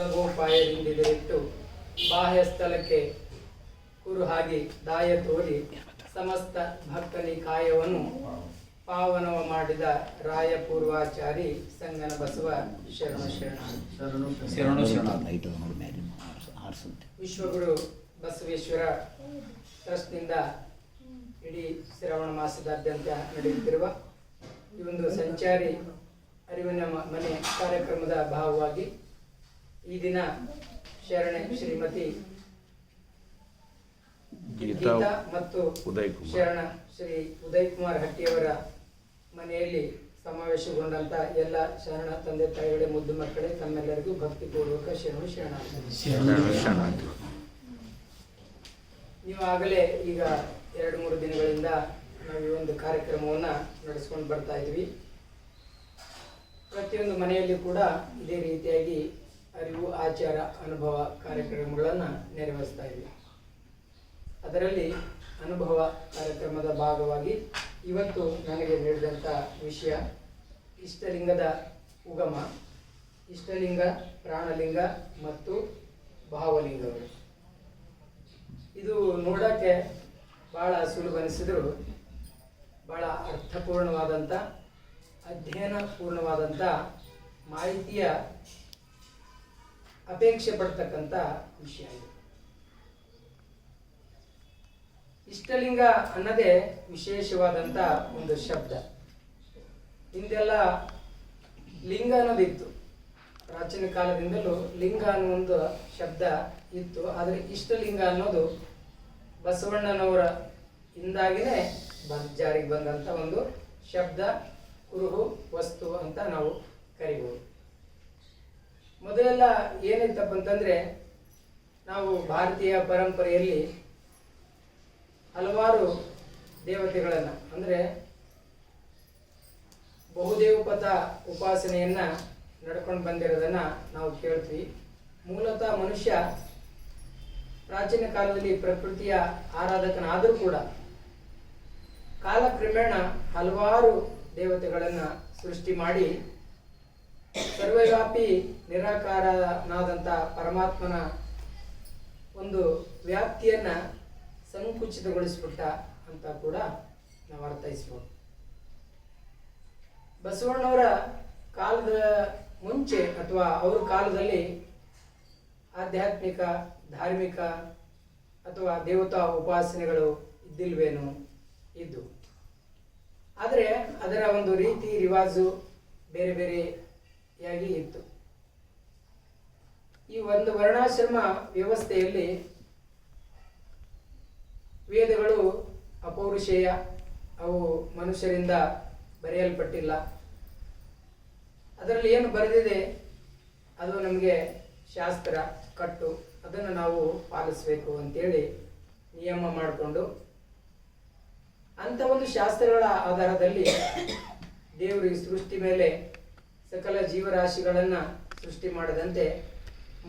ಲಘೋಪಾಯದಿಂದಿಟ್ಟು ಬಾಹ್ಯ ಸ್ಥಳಕ್ಕೆ ಕುರು ಹಾಗೆ ದಾಯ ತೋರಿ ಸಮಸ್ತ ಭಕ್ತನಿ ಕಾಯವನ್ನು ಪಾವನವ ಮಾಡಿದ ರಾಯ ಪೂರ್ವಾಚಾರಿ ಸಂಗನ ಬಸವ ಶರಣ ವಿಶ್ವಗುರು ಬಸವೇಶ್ವರ ಟ್ರಸ್ಟ್ನಿಂದ ಇಡೀ ಶ್ರಾವಣ ಮಾಸದಾದ್ಯಂತ ನಡೆಯುತ್ತಿರುವ ಈ ಒಂದು ಸಂಚಾರಿ ಅರಿವಿನ ಮನೆ ಕಾರ್ಯಕ್ರಮದ ಭಾಗವಾಗಿ ಈ ದಿನ ಶರಣೆ ಶ್ರೀಮತಿ ಗೀತಾ ಮತ್ತು ಶರಣ ಶ್ರೀ ಉದಯ್ ಕುಮಾರ್ ಹಟ್ಟಿಯವರ ಮನೆಯಲ್ಲಿ ಸಮಾವೇಶಗೊಂಡಂತ ಎಲ್ಲ ಶರಣ ತಂದೆ ತಾಯಿಗಳೇ ಮುದ್ದು ಮಕ್ಕಳೇ ತಮ್ಮೆಲ್ಲರಿಗೂ ಭಕ್ತಿಪೂರ್ವಕ ಶರಣ. ನೀವು ಆಗಲೇ ಈಗ 2-3 ದಿನಗಳಿಂದ ನಾವು ಈ ಒಂದು ಕಾರ್ಯಕ್ರಮವನ್ನು ನಡೆಸ್ಕೊಂಡು ಬರ್ತಾ ಇದ್ವಿ. ಪ್ರತಿಯೊಂದು ಮನೆಯಲ್ಲಿ ಕೂಡ ಇದೇ ರೀತಿಯಾಗಿ ಅರಿವು ಆಚಾರ ಅನುಭವ ಕಾರ್ಯಕ್ರಮಗಳನ್ನು ನೆರವೇರಿಸ್ತಾ ಇದ್ವಿ. ಅದರಲ್ಲಿ ಅನುಭವ ಕಾರ್ಯಕ್ರಮದ ಭಾಗವಾಗಿ ಇವತ್ತು ನನಗೆ ನೀಡಿದಂಥ ವಿಷಯ ಇಷ್ಟಲಿಂಗದ ಉಗಮ, ಇಷ್ಟಲಿಂಗ, ಪ್ರಾಣಲಿಂಗ ಮತ್ತು ಭಾವಲಿಂಗಗಳು. ಇದು ನೋಡೋಕ್ಕೆ ಭಾಳ ಸುಲಭ ಅನಿಸಿದ್ರು ಭಾಳ ಅರ್ಥಪೂರ್ಣವಾದಂಥ ಅಧ್ಯಯನ ಪೂರ್ಣವಾದಂಥ ಮಾಹಿತಿಯ ಅಪೇಕ್ಷೆ ಪಡ್ತಕ್ಕಂಥ ವಿಷಯ ಇದು. ಇಷ್ಟಲಿಂಗ ಅನ್ನೋದೇ ವಿಶೇಷವಾದಂಥ ಒಂದು ಶಬ್ದ. ಹಿಂದೆಲ್ಲ ಲಿಂಗ ಅನ್ನೋದಿತ್ತು, ಪ್ರಾಚೀನ ಕಾಲದಿಂದಲೂ ಲಿಂಗ ಅನ್ನೋ ಒಂದು ಶಬ್ದ ಇತ್ತು. ಆದರೆ ಇಷ್ಟಲಿಂಗ ಅನ್ನೋದು ಬಸವಣ್ಣನವರ ಇಂದಾಗಿನೇ ಜಾರಿಗೆ ಬಂದಂಥ ಒಂದು ಶಬ್ದ, ಕುರುಹು, ವಸ್ತು ಅಂತ ನಾವು ಕರಿಬೋದು. ಮೊದಲೆಲ್ಲ ಏನಿತ್ತಪ್ಪ ಅಂತಂದರೆ, ನಾವು ಭಾರತೀಯ ಪರಂಪರೆಯಲ್ಲಿ ಹಲವಾರು ದೇವತೆಗಳನ್ನು ಅಂದರೆ ಬಹುದೇವಪಥ ಉಪಾಸನೆಯನ್ನು ನಡ್ಕೊಂಡು ಬಂದಿರೋದನ್ನು ನಾವು ಕೇಳ್ತೀವಿ. ಮೂಲತಃ ಮನುಷ್ಯ ಪ್ರಾಚೀನ ಕಾಲದಲ್ಲಿ ಪ್ರಕೃತಿಯ ಆರಾಧಕನಾದರೂ ಕೂಡ ಕಾಲಕ್ರಮೇಣ ಹಲವಾರು ದೇವತೆಗಳನ್ನು ಸೃಷ್ಟಿ ಮಾಡಿ ಸರ್ವವ್ಯಾಪಿ ನಿರಾಕಾರನಾದಂಥ ಪರಮಾತ್ಮನ ಒಂದು ವ್ಯಾಪ್ತಿಯನ್ನು ಸಂಕುಚಿತಗೊಳಿಸ್ಬಿಟ್ಟ ಅಂತ ಕೂಡ ನಾವು ಅರ್ಥೈಸ್ಬೋದು. ಬಸವಣ್ಣವರ ಕಾಲದ ಮುಂಚೆ ಅಥವಾ ಅವ್ರ ಕಾಲದಲ್ಲಿ ಆಧ್ಯಾತ್ಮಿಕ, ಧಾರ್ಮಿಕ ಅಥವಾ ದೇವತಾ ಉಪಾಸನೆಗಳು ಇದ್ದಿಲ್ವೇನು? ಇದ್ದು. ಆದರೆ ಅದರ ಒಂದು ರೀತಿ ರಿವಾಜು ಬೇರೆ ಬೇರೆಯಾಗಿ ಇತ್ತು. ಈ ಒಂದು ವರ್ಣಾಶ್ರಮ ವ್ಯವಸ್ಥೆಯಲ್ಲಿ ವೇದಗಳು ಅಪೌರುಷೇಯ, ಅವು ಮನುಷ್ಯರಿಂದ ಬರೆಯಲ್ಪಟ್ಟಿಲ್ಲ. ಅದರಲ್ಲಿ ಏನು ಬರೆದಿದೆ ಅದು ನಮಗೆ ಶಾಸ್ತ್ರ ಕಟ್ಟು, ಅದನ್ನು ನಾವು ಪಾಲಿಸಬೇಕು ಅಂತೇಳಿ ನಿಯಮ ಮಾಡಿಕೊಂಡು ಅಂಥ ಒಂದು ಶಾಸ್ತ್ರಗಳ ಆಧಾರದಲ್ಲಿ ದೇವರು ಈ ಸೃಷ್ಟಿ ಮೇಲೆ ಸಕಲ ಜೀವರಾಶಿಗಳನ್ನು ಸೃಷ್ಟಿ ಮಾಡದಂತೆ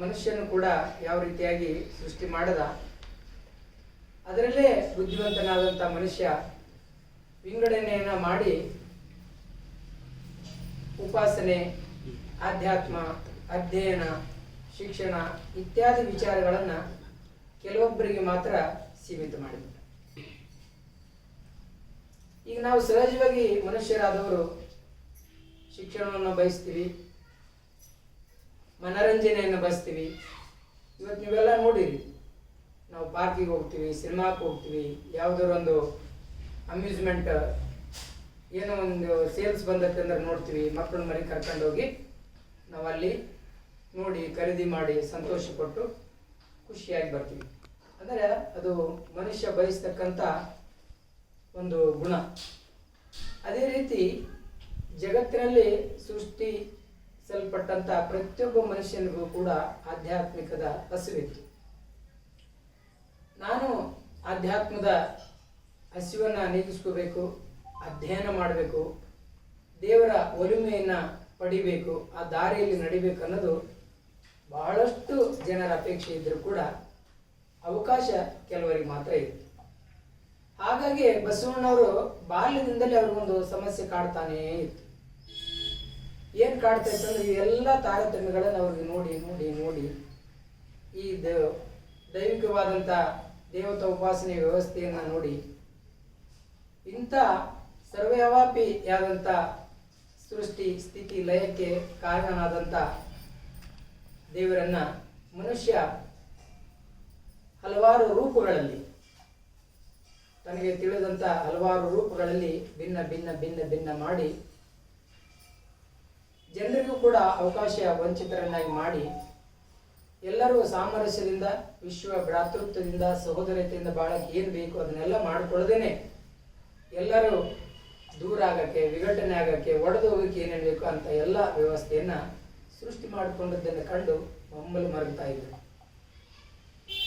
ಮನುಷ್ಯನು ಕೂಡ ಯಾವ ರೀತಿಯಾಗಿ ಸೃಷ್ಟಿ ಮಾಡದ, ಅದರಲ್ಲೇ ಬುದ್ಧಿವಂತನಾದಂಥ ಮನುಷ್ಯ ವಿಂಗಡಣೆಯನ್ನು ಮಾಡಿ ಉಪಾಸನೆ, ಆಧ್ಯಾತ್ಮ, ಅಧ್ಯಯನ, ಶಿಕ್ಷಣ ಇತ್ಯಾದಿ ವಿಚಾರಗಳನ್ನು ಕೆಲವೊಬ್ಬರಿಗೆ ಮಾತ್ರ ಸೀಮಿತ ಮಾಡಿಬಿಟ್ಟ. ಈಗ ನಾವು ಸಹಜವಾಗಿ ಮನುಷ್ಯರಾದವರು ಶಿಕ್ಷಣವನ್ನು ಬಯಸ್ತೀವಿ, ಮನರಂಜನೆಯನ್ನು ಬಯಸ್ತೀವಿ. ಇವತ್ತು ನೀವೆಲ್ಲ ನೋಡಿರಿ, ನಾವು ಪಾರ್ಕಿಗೆ ಹೋಗ್ತೀವಿ, ಸಿನಿಮಾಕ್ಕೆ ಹೋಗ್ತೀವಿ, ಯಾವುದಾದ್ರು ಒಂದು ಅಮ್ಯೂಸ್ಮೆಂಟ್ ಏನೋ ಒಂದು ಸೇಲ್ಸ್ ಬಂದತ್ತೆ ಅಂದ್ರೆ ನೋಡ್ತೀವಿ, ಮಕ್ಕಳನ್ನ ಮರಿ ಕರ್ಕೊಂಡೋಗಿ ನಾವು ಅಲ್ಲಿ ನೋಡಿ ಖರೀದಿ ಮಾಡಿ ಸಂತೋಷಪಟ್ಟು ಖುಷಿಯಾಗಿ ಬರ್ತೀವಿ. ಅಂದರೆ ಅದು ಮನುಷ್ಯ ಬಯಸ್ತಕ್ಕಂಥ ಒಂದು ಗುಣ. ಅದೇ ರೀತಿ ಜಗತ್ತಿನಲ್ಲಿ ಸೃಷ್ಟಿಸಲ್ಪಟ್ಟಂಥ ಪ್ರತಿಯೊಬ್ಬ ಮನುಷ್ಯನಿಗೂ ಕೂಡ ಆಧ್ಯಾತ್ಮಿಕದ ಹಸಿವಿತ್ತು. ನಾನು ಆಧ್ಯಾತ್ಮದ ಹಸಿವನ್ನು ನೀಗಿಸ್ಕೋಬೇಕು, ಅಧ್ಯಯನ ಮಾಡಬೇಕು, ದೇವರ ಒಲುಮೆಯನ್ನು ಪಡಿಬೇಕು, ಆ ದಾರಿಯಲ್ಲಿ ನಡಿಬೇಕು ಅನ್ನೋದು ಬಹಳಷ್ಟು ಜನರ ಅಪೇಕ್ಷೆ ಇದ್ದರೂ ಕೂಡ ಅವಕಾಶ ಕೆಲವರಿಗೆ ಮಾತ್ರ ಇತ್ತು. ಹಾಗಾಗಿ ಬಸವಣ್ಣವರು ಬಾಲ್ಯದಿಂದಲೇ ಅವ್ರಿಗೊಂದು ಸಮಸ್ಯೆ ಕಾಡ್ತಾನೇ ಇತ್ತು. ಏನು ಕಾಡ್ತಾ ಇತ್ತಂದ್ರೆ ಇವೆಲ್ಲ ತಾರತಮ್ಯಗಳನ್ನು ಅವ್ರಿಗೆ ನೋಡಿ ನೋಡಿ ನೋಡಿ ಈ ದೈವಿಕವಾದಂಥ ದೇವತಾ ಉಪಾಸನೆ ವ್ಯವಸ್ಥೆಯನ್ನು ನೋಡಿ ಇಂಥ ಸರ್ವವ್ಯಾಪಿಯಾದಂಥ ಸೃಷ್ಟಿ ಸ್ಥಿತಿ ಲಯಕ್ಕೆ ಕಾರಣನಾದಂಥ ದೇವರನ್ನ ಮನುಷ್ಯ ಹಲವಾರು ರೂಪಗಳಲ್ಲಿ ತನಗೆ ತಿಳಿದಂಥ ಹಲವಾರು ರೂಪಗಳಲ್ಲಿ ಭಿನ್ನ ಭಿನ್ನ ಭಿನ್ನ ಭಿನ್ನ ಮಾಡಿ ಜನರಿಗೂ ಕೂಡ ಅವಕಾಶ ವಂಚಿತರನ್ನಾಗಿ ಮಾಡಿ ಎಲ್ಲರೂ ಸಾಮರಸ್ಯದಿಂದ ವಿಶ್ವ ಭ್ರಾತೃತ್ವದಿಂದ ಸಹೋದರತೆಯಿಂದ ಬಾಳಕ್ಕೆ ಏನು ಬೇಕು ಅದನ್ನೆಲ್ಲ ಮಾಡಿಕೊಳ್ಳದೇನೆ ಎಲ್ಲರೂ ದೂರ ಆಗಕ್ಕೆ ವಿಘಟನೆ ಆಗಕ್ಕೆ ಒಡೆದು ಹೋಗಕ್ಕೆ ಏನೇನು ಬೇಕು ಅಂತ ಎಲ್ಲ ವ್ಯವಸ್ಥೆಯನ್ನ ಸೃಷ್ಟಿ ಮಾಡಿಕೊಂಡದ್ದನ್ನು ಕಂಡು ಒಮ್ಮಲು ಮರಗ್ತಾ ಇದ್ರು.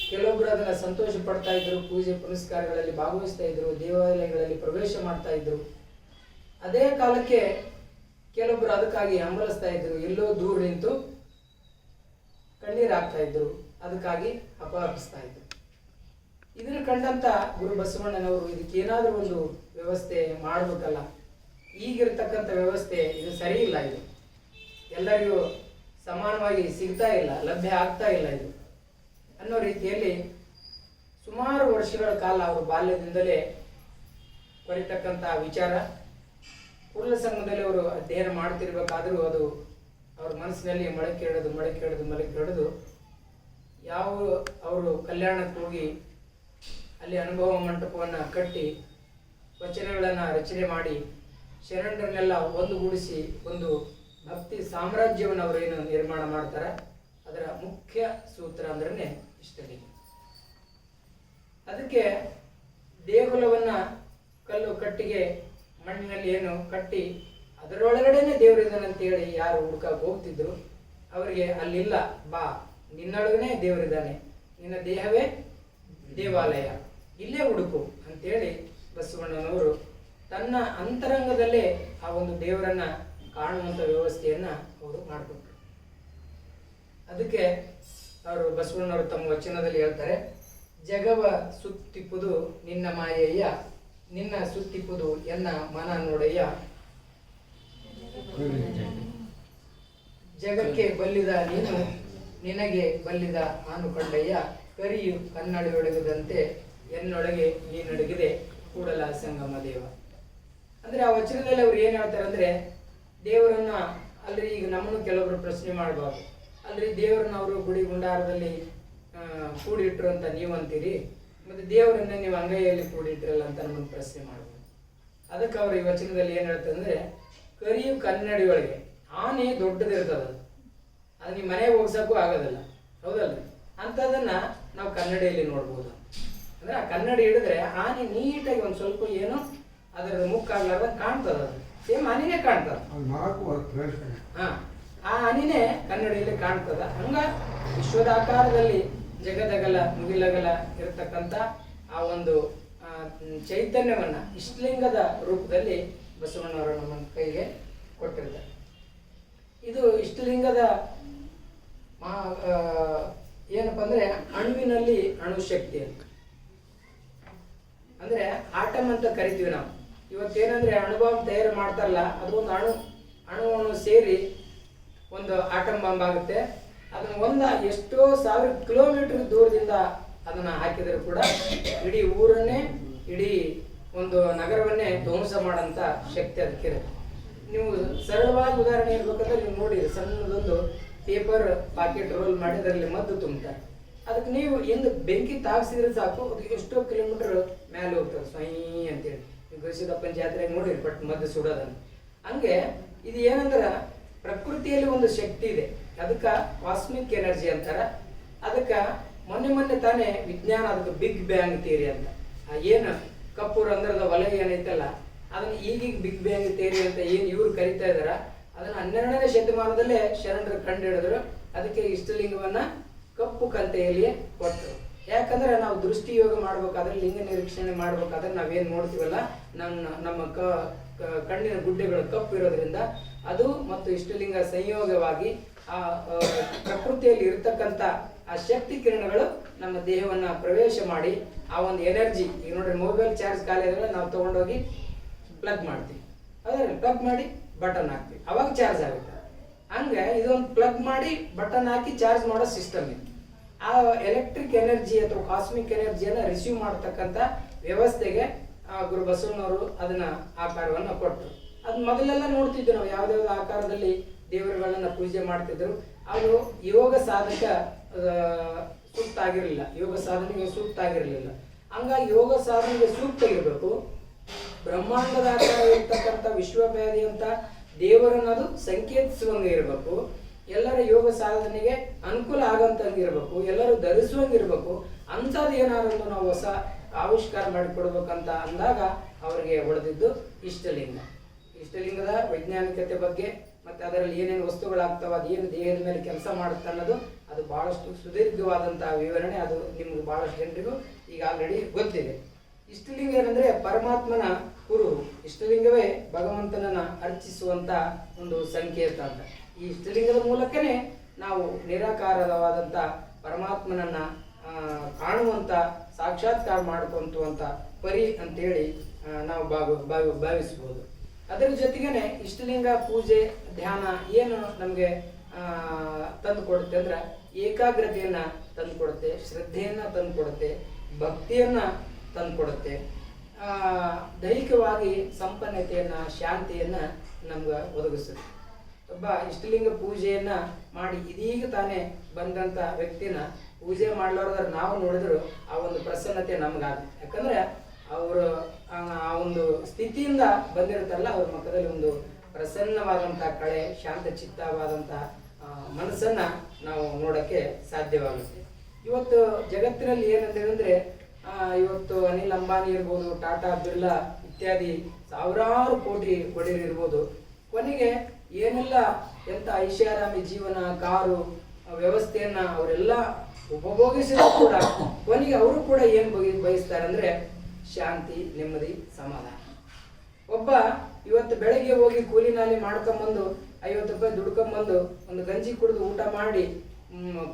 ಕೆಲವೊಬ್ಬರು ಅದನ್ನ ಸಂತೋಷ ಪಡ್ತಾ ಇದ್ರು, ಪೂಜೆ ಪುನಸ್ಕಾರಗಳಲ್ಲಿ ಭಾಗವಹಿಸ್ತಾ ಇದ್ರು, ದೇವಾಲಯಗಳಲ್ಲಿ ಪ್ರವೇಶ ಮಾಡ್ತಾ ಇದ್ರು. ಅದೇ ಕಾಲಕ್ಕೆ ಕೆಲವೊಬ್ಬರು ಅದಕ್ಕಾಗಿ ಹಂಬಲಿಸ್ತಾ ಇದ್ರು, ಎಲ್ಲೋ ದೂರ ನಿಂತು ಕಣ್ಣೀರು ಹಾಕ್ತಾ ಇದ್ರು, ಅದಕ್ಕಾಗಿ ಅಪಹರಿಸ್ತಾ ಇದ್ರು. ಇದನ್ನು ಕಂಡಂತ ಗುರು ಬಸವಣ್ಣನವರು ಇದಕ್ಕೇನಾದ್ರೂ ಒಂದು ವ್ಯವಸ್ಥೆ ಮಾಡಬೇಕಲ್ಲ, ಈಗಿರ್ತಕ್ಕಂಥ ವ್ಯವಸ್ಥೆ ಇದು ಸರಿ ಇಲ್ಲ, ಇದು ಎಲ್ಲರಿಗೂ ಸಮಾನವಾಗಿ ಸಿಗ್ತಾ ಇಲ್ಲ, ಲಭ್ಯ ಆಗ್ತಾ ಇಲ್ಲ ಇದು ಅನ್ನೋ ರೀತಿಯಲ್ಲಿ ಸುಮಾರು ವರ್ಷಗಳ ಕಾಲ ಅವರು ಬಾಲ್ಯದಿಂದಲೇ ಕೊರಿತಕ್ಕಂಥ ವಿಚಾರ ಕುರುಲ ಸಂಘದಲ್ಲಿ ಅವರು ಅಧ್ಯಯನ ಮಾಡ್ತಿರ್ಬೇಕಾದ್ರೂ ಅದು ಅವ್ರ ಮನಸ್ಸಿನಲ್ಲಿ ಮೊಳಕೆ ಯಾವ ಅವರು ಕಲ್ಯಾಣಕ್ಕೆ ಹೋಗಿ ಅಲ್ಲಿ ಅನುಭವ ಮಂಟಪವನ್ನು ಕಟ್ಟಿ ವಚನಗಳನ್ನು ರಚನೆ ಮಾಡಿ ಶರಣರನ್ನೆಲ್ಲ ಒಂದುಗೂಡಿಸಿ ಒಂದು ಭಕ್ತಿ ಸಾಮ್ರಾಜ್ಯವನ್ನು ಅವರೇನು ನಿರ್ಮಾಣ ಮಾಡ್ತಾರೆ, ಅದರ ಮುಖ್ಯ ಸೂತ್ರ ಅಂದ್ರೆ ಇಷ್ಟಲಿಂಗ. ಅದಕ್ಕೆ ದೇಗುಲವನ್ನ ಕಲ್ಲು ಕಟ್ಟಿಗೆ ಮಣ್ಣಿನಲ್ಲಿ ಏನು ಕಟ್ಟಿ ಅದರೊಳಗಡೆನೆ ದೇವರಿದ್ದಾನಂತೇಳಿ ಯಾರು ಹುಡುಕಕ್ಕೆ ಹೋಗ್ತಿದ್ರು ಅವರಿಗೆ ಅಲ್ಲಿಲ್ಲ, ಬಾ ನಿನ್ನೊಳಗನೆ ದೇವರಿದ್ದಾನೆ, ನಿನ್ನ ದೇಹವೇ ದೇವಾಲಯ, ಇಲ್ಲೇ ಹುಡುಕು ಅಂತೇಳಿ ಬಸವಣ್ಣನವರು ತನ್ನ ಅಂತರಂಗದಲ್ಲೇ ಆ ಒಂದು ದೇವರನ್ನ ಕಾಣುವಂಥ ವ್ಯವಸ್ಥೆಯನ್ನ ಅವರು ಮಾಡಿಕೊಟ್ರು. ಅದಕ್ಕೆ ಅವರು ಬಸವಣ್ಣವರು ತಮ್ಮ ವಚನದಲ್ಲಿ ಹೇಳ್ತಾರೆ, ಜಗವ ಸುತ್ತಿಪ್ಪುದು ನಿನ್ನ ಮಾಯಯ್ಯ, ನಿನ್ನ ಸುತ್ತಿಪ್ಪುದು ಎನ್ನ ಮನ ನೋಡಯ್ಯ, ಜಗಕ್ಕೆ ಬಲ್ಲಿದ ನೀನು ನಿನಗೆ ಬಲ್ಲಿದ ನಾನು ಕಂಡಯ್ಯ, ಕರಿಯು ಕನ್ನಡಿಯೊಡಗದಂತೆ ಎನ್ನೊಳಗೆ ನೀನೊಡಗಿದೆ ಕೂಡಲ ಸಂಗಮ ದೇವ. ಅಂದ್ರೆ ಆ ವಚನದಲ್ಲಿ ಅವ್ರು ಏನ್ ಹೇಳ್ತಾರೆ ಅಂದ್ರೆ, ದೇವರನ್ನ ಅಲ್ರಿ ಈಗ ನಮ್ಮನ್ನು ಕೆಲವರು ಪ್ರಶ್ನೆ ಮಾಡಬಾರ್ದು, ಅಲ್ರಿ ದೇವರನ್ನ ಅವರು ಗುಡಿ ಗುಂಡಾರದಲ್ಲಿ ಕೂಡಿಟ್ರು ಅಂತ ನೀವು ಅಂತೀರಿ, ಮತ್ತೆ ದೇವರನ್ನ ನೀವು ಅಂಗೈಯಲ್ಲಿ ಕೂಡಿಟ್ರಲ್ಲ ಅಂತ ನಮ್ಮನ್ನು ಪ್ರಶ್ನೆ ಮಾಡ್ಬೋದು. ಅದಕ್ಕೆ ಅವ್ರು ಈ ವಚನದಲ್ಲಿ ಏನ್ ಹೇಳ್ತಾರೆ ಅಂದ್ರೆ, ಕರಿಯು ಕನ್ನಡಿ ಒಳಗೆ, ಆನೆ ದೊಡ್ಡದಿರ್ತದ, ಅದು ನೀವು ಮನೆಗೆ ಹೋಗ್ಸಕ್ಕೂ ಆಗೋದಿಲ್ಲ, ಹೌದಲ್ರಿ? ಅಂಥದನ್ನ ನಾವು ಕನ್ನಡಿಯಲ್ಲಿ ನೋಡ್ಬೋದು. ಅಂದ್ರೆ ಆ ಕನ್ನಡಿ ಹಿಡಿದ್ರೆ ಆನೆ ನೀಟಾಗಿ ಒಂದು ಸ್ವಲ್ಪ ಏನು ಅದರ ಮುಕ್ಕಾಗ್ಲಾರ್ದ ಕಾಣ್ತದ, ಅದು ಸೇಮ್ ಆನಿನೇ ಕಾಣ್ತದ. ಆ ಆನಿನೇ ಕನ್ನಡಿಯಲ್ಲಿ ಕಾಣ್ತದ. ಹಂಗ ವಿಶ್ವದ ಆಕಾರದಲ್ಲಿ ಜಗದಗಲ ಮುಗಿಲಗಲ ಇರತಕ್ಕಂಥ ಆ ಒಂದು ಚೈತನ್ಯವನ್ನ ಇಷ್ಟಲಿಂಗದ ರೂಪದಲ್ಲಿ ಬಸವಣ್ಣವರು ನಮ್ಮ ಕೈಗೆ ಕೊಟ್ಟಿರ್ತಾರೆ. ಇದು ಇಷ್ಟಲಿಂಗದ ಏನಪ್ಪ ಅಂದ್ರೆ ಅಣುವಿನಲ್ಲಿ ಅಣುಶಕ್ತಿ ಅಂತ, ಅಂದ್ರೆ ಆಟಮ್ ಅಂತ ಕರಿತೀವಿ ನಾವು. ಇವತ್ತೇನಂದ್ರೆ ಅಣುಬಾಂಬ್ ತಯಾರು ಮಾಡ್ತಾರಲ್ಲ, ಅದು ಒಂದು ಅಣು ಸೇರಿ ಒಂದು ಆಟಮ್ ಬಾಂಬ್ ಆಗುತ್ತೆ. ಅದನ್ನ ಎಷ್ಟೋ ಸಾವಿರ ಕಿಲೋಮೀಟರ್ ದೂರದಿಂದ ಅದನ್ನ ಹಾಕಿದ್ರು ಕೂಡ ಇಡೀ ಊರನ್ನೇ, ಇಡೀ ಒಂದು ನಗರವನ್ನೇ ಧ್ವಂಸ ಮಾಡಂತ ಶಕ್ತಿ ಅದಕ್ಕಿರುತ್ತೆ. ನೀವು ಸರಳವಾಗಿ ಉದಾಹರಣೆ ಇರ್ಬೇಕಂದ್ರೆ ನೀವು ನೋಡಿ, ಸಣ್ಣದೊಂದು ಪೇಪರ್ ಪಾಕೆಟ್ ರೋಲ್ ಮಾಡಿ ಅದರಲ್ಲಿ ಮದ್ದು ತುಂಬ್ತಾರೆ. ಅದಕ್ಕೆ ನೀವು ಎಂದು ಬೆಂಕಿ ತಾಗಿಸಿದ್ರೆ ಸಾಕು, ಅದು ಎಷ್ಟೋ ಕಿಲೋಮೀಟರ್ ಮೇಲೆ ಹೋಗ್ತದೆ ಸ್ವೈ ಅಂತೇಳಿ. ನೀವು ಗವಿಸಿದಪ್ಪನ ಜಾತ್ರೆಗೆ ನೋಡಿರಿ ಬಟ್ ಮದ್ದು ಸುಡೋದನ್ನು. ಹಂಗೆ ಇದು ಏನಂದ್ರ ಪ್ರಕೃತಿಯಲ್ಲಿ ಒಂದು ಶಕ್ತಿ ಇದೆ, ಅದಕ್ಕೆ ಕಾಸ್ಮಿಕ್ ಎನರ್ಜಿ ಅಂತಾರ. ಅದಕ್ಕೆ ಮೊನ್ನೆ ತಾನೇ ವಿಜ್ಞಾನ ಅದಕ್ಕೆ ಬಿಗ್ ಬ್ಯಾಂಗ್ ಥಿಯರಿ ಅಂತ, ಏನು ಕಪ್ಪು ರಂಧ್ರದ ವಲಯ ಏನೈತಲ್ಲ ಅದನ್ನ ಈಗೀಗ ಬಿಗ್ ಬ್ಯಾಂಗ್ ಥಿಯರಿ ಅಂತ ಏನು ಇವ್ರು ಕರಿತಾ ಇದಾರ, ಅದನ್ನ 12ನೇ ಶತಮಾನದಲ್ಲೇ ಶರಣರು ಕಂಡು ಹಿಡಿದ್ರು. ಅದಕ್ಕೆ ಇಷ್ಟಲಿಂಗವನ್ನ ಕಪ್ಪು ಕಂತೆಯಲ್ಲಿ ಕೊಟ್ಟರು. ಯಾಕಂದ್ರೆ ನಾವು ದೃಷ್ಟಿ ಯೋಗ ಮಾಡ್ಬೇಕಾದ್ರೆ, ಲಿಂಗ ನಿರೀಕ್ಷಣೆ ಮಾಡ್ಬೇಕಾದ್ರೆ ನಾವೇನ್ ನೋಡ್ತೀವಲ್ಲ, ನಮ್ಮ ಕಣ್ಣಿನ ಗುಡ್ಡೆಗಳು ಕಪ್ಪು ಇರೋದ್ರಿಂದ ಅದು ಮತ್ತು ಇಷ್ಟಲಿಂಗ ಸಂಯೋಗವಾಗಿ ಆ ಪ್ರಕೃತಿಯಲ್ಲಿ ಇರತಕ್ಕಂಥ ಆ ಶಕ್ತಿ ಕಿರಣಗಳು ನಮ್ಮ ದೇಹವನ್ನ ಪ್ರವೇಶ ಮಾಡಿ ಆ ಒಂದು ಎನರ್ಜಿ, ಈಗ ನೋಡ್ರಿ ಮೊಬೈಲ್ ಚಾರ್ಜ್ ಖಾಲಿ ಆದ್ರೆ ನಾವು ತಗೊಂಡೋಗಿ ಪ್ಲಗ್ ಮಾಡ್ತೀವಿ, ಅದೇ ಪ್ಲಗ್ ಮಾಡಿ ಬಟನ್ ಹಾಕ್ತೀವಿ, ಅವಾಗ ಚಾರ್ಜ್ ಆಗುತ್ತೆ. ಹಂಗೆ ಇದೊಂದು ಪ್ಲಗ್ ಮಾಡಿ ಬಟನ್ ಹಾಕಿ ಚಾರ್ಜ್ ಮಾಡೋ ಸಿಸ್ಟಮ್ ಇದೆ. ಆ ಎಲೆಕ್ಟ್ರಿಕ್ ಎನರ್ಜಿ ಅಥವಾ ಕಾಸ್ಮಿಕ್ ಎನರ್ಜಿಯನ್ನು ರಿಸೀವ್ ಮಾಡ್ತಕ್ಕಂಥ ವ್ಯವಸ್ಥೆಗೆ ಗುರು ಬಸವಣ್ಣವರು ಅದನ್ನ ಆಕಾರವನ್ನು ಕೊಟ್ಟರು. ಅದು ಮೊದಲೆಲ್ಲ ನೋಡ್ತಿದ್ವಿ ನಾವು, ಯಾವ್ದಾವ್ದು ಆಕಾರದಲ್ಲಿ ದೇವರುಗಳನ್ನ ಪೂಜೆ ಮಾಡ್ತಿದ್ರು. ಅದು ಯೋಗ ಸಾಧಕ ಸೂಕ್ತ ಆಗಿರಲಿಲ್ಲ, ಯೋಗ ಸಾಧನೆಗೆ ಸೂಕ್ತ ಆಗಿರಲಿಲ್ಲ. ಹಂಗಾಗಿ ಯೋಗ ಸಾಧನೆಗೆ ಸೂಕ್ತ ಇರಬೇಕು. ಬ್ರಹ್ಮಾಂಡದ ಆಕಾರ ಇರ್ತಕ್ಕಂಥ ವಿಶ್ವವ್ಯಾಧಿ ಅಂತ ದೇವರನ್ನದು ಸಂಕೇತಿಸುವಂಗೆ ಇರಬೇಕು. ಎಲ್ಲರ ಯೋಗ ಸಾಧನೆಗೆ ಅನುಕೂಲ ಆಗಂತಂಗಿರ್ಬೇಕು, ಎಲ್ಲರೂ ಧರಿಸುವಂಗಿರ್ಬೇಕು. ಅಂಥದ್ದು ಏನಾದ್ರು ನಾವು ಹೊಸ ಆವಿಷ್ಕಾರ ಮಾಡಿಕೊಡ್ಬೇಕಂತ ಅಂದಾಗ ಅವರಿಗೆ ಹೊಡೆದಿದ್ದು ಇಷ್ಟಲಿಂಗ. ಇಷ್ಟಲಿಂಗದ ವೈಜ್ಞಾನಿಕತೆ ಬಗ್ಗೆ ಮತ್ತೆ ಅದರಲ್ಲಿ ಏನೇನು ವಸ್ತುಗಳಾಗ್ತಾವ, ಅದೇನು ದೇಹದ ಮೇಲೆ ಕೆಲಸ ಮಾಡುತ್ತೆ ಅನ್ನೋದು ಅದು ಬಹಳಷ್ಟು ಸುದೀರ್ಘವಾದಂತಹ ವಿವರಣೆ. ಅದು ನಿಮ್ಗೆ ಬಹಳಷ್ಟು ಜನರಿಗೂ ಈಗ ಆಲ್ರೆಡಿ ಗೊತ್ತಿದೆ. ಇಷ್ಟಲಿಂಗ ಏನಂದ್ರೆ ಪರಮಾತ್ಮನ ಕುರು. ಇಷ್ಟಲಿಂಗವೇ ಭಗವಂತನನ್ನ ಅರ್ಚಿಸುವಂತ ಒಂದು ಸಂಕೇತ ಅಂತ. ಈ ಇಷ್ಟಲಿಂಗದ ಮೂಲಕನೇ ನಾವು ನಿರಾಕಾರವಾದಂಥ ಪರಮಾತ್ಮನನ್ನ ಕಾಣುವಂತ ಸಾಕ್ಷಾತ್ಕಾರ ಮಾಡ್ಕೊಂತ ಪರಿ ಅಂತೇಳಿ ನಾವು ಭಾವಿಸ್ಬೋದು. ಅದರ ಜೊತೆಗೇನೆ ಇಷ್ಟಲಿಂಗ ಪೂಜೆ ಧ್ಯಾನ ಏನು ನಮಗೆ ತಂದು ಕೊಡುತ್ತೆ ಅಂದ್ರೆ ಏಕಾಗ್ರತೆಯನ್ನ ತಂದು ಕೊಡುತ್ತೆ, ಶ್ರದ್ಧೆಯನ್ನ ತಂದು ಕೊಡುತ್ತೆ, ಭಕ್ತಿಯನ್ನ ತಂದು ಕೊಡುತ್ತೆ, ದೈಹಿಕವಾಗಿ ಸಂಪನ್ನತೆಯನ್ನ ಶಾಂತಿಯನ್ನ ನಮ್ಗೆ ಒದಗಿಸುತ್ತೆ. ಒಬ್ಬ ಇಷ್ಟಲಿಂಗ ಪೂಜೆಯನ್ನ ಮಾಡಿ ಇದೀಗ ತಾನೇ ಬಂದಂತ ವ್ಯಕ್ತಿನ ಪೂಜೆ ಮಾಡ್ಲಾರ್ದ್ರೆ ನಾವು ನೋಡಿದ್ರು ಆ ಒಂದು ಪ್ರಸನ್ನತೆ ನಮ್ಗಾಗುತ್ತೆ. ಯಾಕಂದ್ರೆ ಅವರು ಆ ಒಂದು ಸ್ಥಿತಿಯಿಂದ ಬಂದಿರುತ್ತಲ್ಲ, ಅವ್ರ ಮುಖದಲ್ಲಿ ಒಂದು ಪ್ರಸನ್ನವಾದಂಥ ಕಳೆ, ಶಾಂತ ಚಿತ್ತವಾದಂಥ ಮನಸ್ಸನ್ನ ನಾವು ನೋಡಕ್ಕೆ ಸಾಧ್ಯವಾಗುತ್ತೆ. ಇವತ್ತು ಜಗತ್ತಿನಲ್ಲಿ ಏನಂತಂದ್ರೆ ಇವತ್ತು ಅನಿಲ್ ಅಂಬಾನಿ ಇರ್ಬೋದು, ಟಾಟಾ ಬಿರ್ಲಾ ಇತ್ಯಾದಿ ಸಾವಿರಾರು ಕೋಟಿ ಒಡೆಯರಿರ್ಬೋದು, ಕೊನೆಗೆ ಏನೆಲ್ಲ ಎಂಥ ಐಷಾರಾಮಿ ಜೀವನ, ಕಾರು ವ್ಯವಸ್ಥೆಯನ್ನ ಅವರೆಲ್ಲ ಉಪಭೋಗಿಸಿದ್ರು ಕೂಡ ಕೊನೆಗೆ ಅವರು ಕೂಡ ಏನು ಬಯಸ್ತಾರೆ ಅಂದ್ರೆ ಶಾಂತಿ, ನೆಮ್ಮದಿ, ಸಮಾಧಾನ. ಒಬ್ಬ ಇವತ್ತು ಬೆಳಗ್ಗೆ ಹೋಗಿ ಕೂಲಿ ನಾಲಿ ಮಾಡ್ಕೊಂಬಂದು 50 ರೂಪಾಯಿ ದುಡ್ಕೊಂಬಂದು ಒಂದು ಗಂಜಿ ಕುಡಿದು ಊಟ ಮಾಡಿ